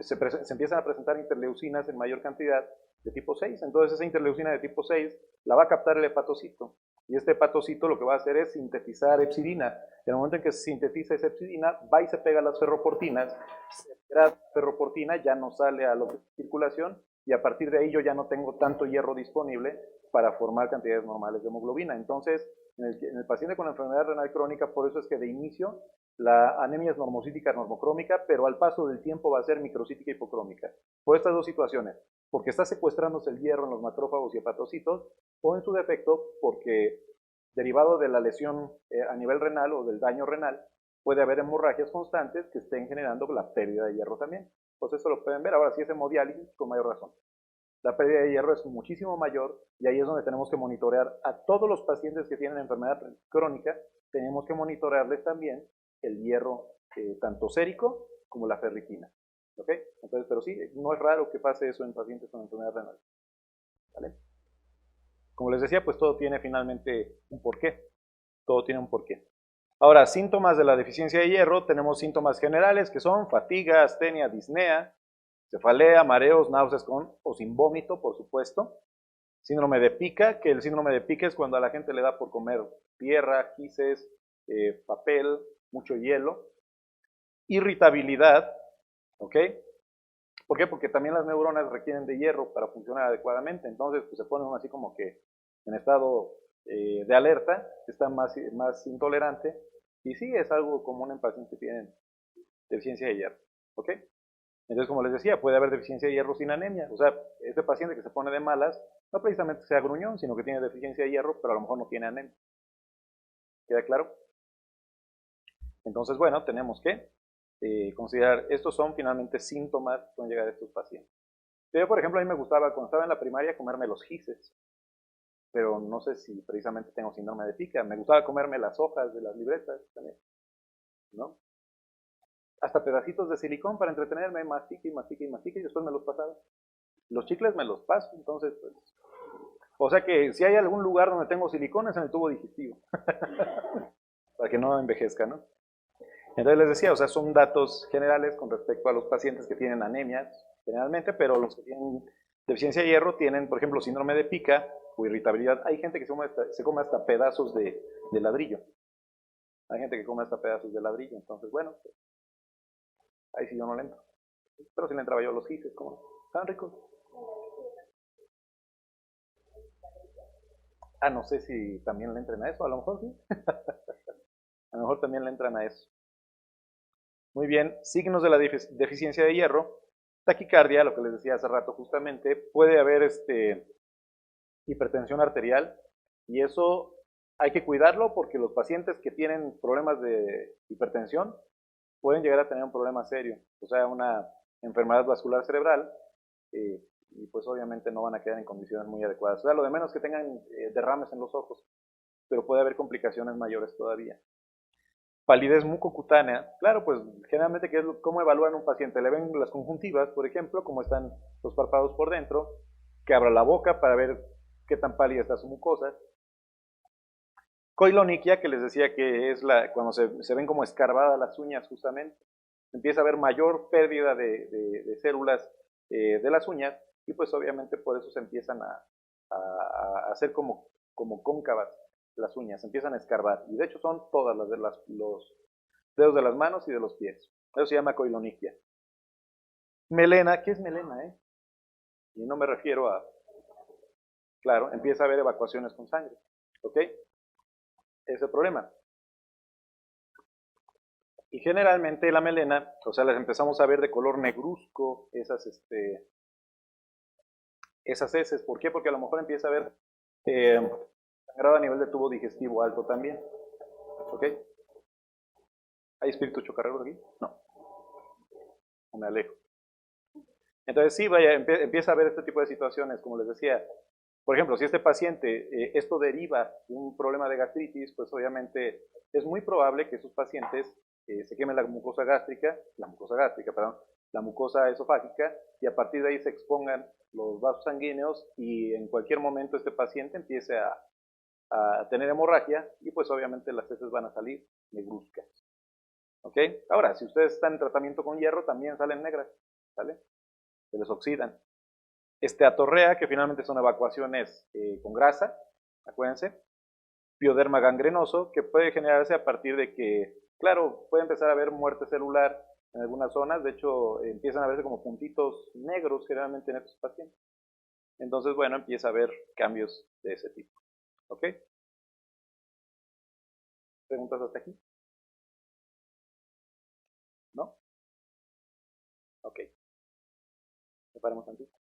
se empiezan a presentar interleucinas en mayor cantidad de tipo 6. Entonces esa interleucina de tipo 6 la va a captar el hepatocito. Y este hepatocito lo que va a hacer es sintetizar hepcidina. En el momento en que se sintetiza esa hepcidina, va y se pega a las ferroportinas. La ferroportina ya no sale a la circulación y a partir de ahí yo ya no tengo tanto hierro disponible para formar cantidades normales de hemoglobina. Entonces, en el paciente con enfermedad renal crónica, por eso es que de inicio la anemia es normocítica, normocrómica, pero al paso del tiempo va a ser microcítica hipocrómica. Por estas dos situaciones, porque está secuestrándose el hierro en los macrófagos y hepatocitos, o en su defecto, porque derivado de la lesión a nivel renal o del daño renal, puede haber hemorragias constantes que estén generando la pérdida de hierro también. Pues eso lo pueden ver. Ahora, si es hemodiálisis, con mayor razón. La pérdida de hierro es muchísimo mayor y ahí es donde tenemos que monitorear a todos los pacientes que tienen enfermedad crónica, tenemos que monitorearles también el hierro, tanto sérico como la ferritina. ¿Ok? Entonces, pero sí, no es raro que pase eso en pacientes con enfermedad renal. ¿Vale? Como les decía, pues todo tiene finalmente un porqué. Todo tiene un porqué. Ahora, síntomas de la deficiencia de hierro, tenemos síntomas generales que son fatiga, astenia, disnea, cefalea, mareos, náuseas con o sin vómito, por supuesto. Síndrome de pica, que el síndrome de pica es cuando a la gente le da por comer tierra, gises, papel, mucho hielo. Irritabilidad, ¿ok? ¿Por qué? Porque también las neuronas requieren de hierro para funcionar adecuadamente, entonces pues, se ponen así como que en estado de alerta, está más intolerante, y sí es algo común en pacientes que tienen deficiencia de hierro, ¿ok? Entonces, como les decía, puede haber deficiencia de hierro sin anemia, o sea, este paciente que se pone de malas, no precisamente sea gruñón, sino que tiene deficiencia de hierro, pero a lo mejor no tiene anemia. ¿Queda claro? Entonces, bueno, tenemos que considerar, estos son finalmente síntomas que pueden llegar a estos pacientes. Yo, por ejemplo, a mí me gustaba, cuando estaba en la primaria, comerme los gises, pero no sé si precisamente tengo síndrome de pica. Me gustaba comerme las hojas de las libretas también, ¿no? Hasta pedacitos de silicón para entretenerme, mastique y mastique y mastique, y después me los pasaba. Los chicles me los paso, entonces, pues... O sea que si hay algún lugar donde tengo silicón es en el tubo digestivo, para que no envejezca, ¿no? Entonces les decía, o sea, son datos generales con respecto a los pacientes que tienen anemia, generalmente, pero los que tienen deficiencia de hierro tienen, por ejemplo, síndrome de pica o irritabilidad. Hay gente que se come hasta pedazos de ladrillo. Hay gente que come hasta pedazos de ladrillo, entonces, bueno, pues, ahí sí yo no le entro. Pero sí le entraba yo a los gises, como, ¿están ricos? Ah, no sé si también le entran a eso, a lo mejor sí. A lo mejor también le entran a eso. Muy bien, signos de la deficiencia de hierro. Taquicardia, lo que les decía hace rato justamente, puede haber hipertensión arterial y eso hay que cuidarlo porque los pacientes que tienen problemas de hipertensión pueden llegar a tener un problema serio, o sea, una enfermedad vascular cerebral y pues obviamente no van a quedar en condiciones muy adecuadas. O sea, lo de menos que tengan derrames en los ojos, pero puede haber complicaciones mayores todavía. Palidez mucocutánea, claro, pues generalmente ¿cómo evalúan un paciente? Le ven las conjuntivas, por ejemplo, cómo están los párpados por dentro, que abra la boca para ver qué tan pálida está su mucosa. Coiloniquia, que les decía que es cuando se ven como escarbadas las uñas justamente, empieza a haber mayor pérdida de células de las uñas y pues obviamente por eso se empiezan a hacer como cóncavas las uñas, empiezan a escarbar y de hecho son todas las de los dedos de las manos y de los pies. Eso se llama coiloniquia. Melena, ¿qué es melena? Y no me refiero a, claro, empieza a haber evacuaciones con sangre, ¿ok? Ese es el problema. Y generalmente la melena, o sea, las empezamos a ver de color negruzco, esas heces. ¿Por qué? Porque a lo mejor empieza a haber sangrado a nivel de tubo digestivo alto también. ¿Ok? ¿Hay espíritus chocarreros aquí? No. Me alejo. Entonces sí, vaya, empieza a haber este tipo de situaciones, como les decía. Por ejemplo, si este paciente, esto deriva de un problema de gastritis, pues obviamente es muy probable que esos pacientes se quemen la mucosa esofágica, y a partir de ahí se expongan los vasos sanguíneos y en cualquier momento este paciente empiece a tener hemorragia y pues obviamente las heces van a salir negruzcas. ¿Ok? Ahora, si ustedes están en tratamiento con hierro, también salen negras, ¿sale? Se les oxidan. Esteatorrea, que finalmente son evacuaciones con grasa, acuérdense. Pioderma gangrenoso, que puede generarse a partir de que, claro, puede empezar a haber muerte celular en algunas zonas, de hecho empiezan a verse como puntitos negros generalmente en estos pacientes. Entonces, bueno, empieza a haber cambios de ese tipo. ¿Ok? ¿Preguntas hasta aquí? ¿No? Ok. Separemos tantito.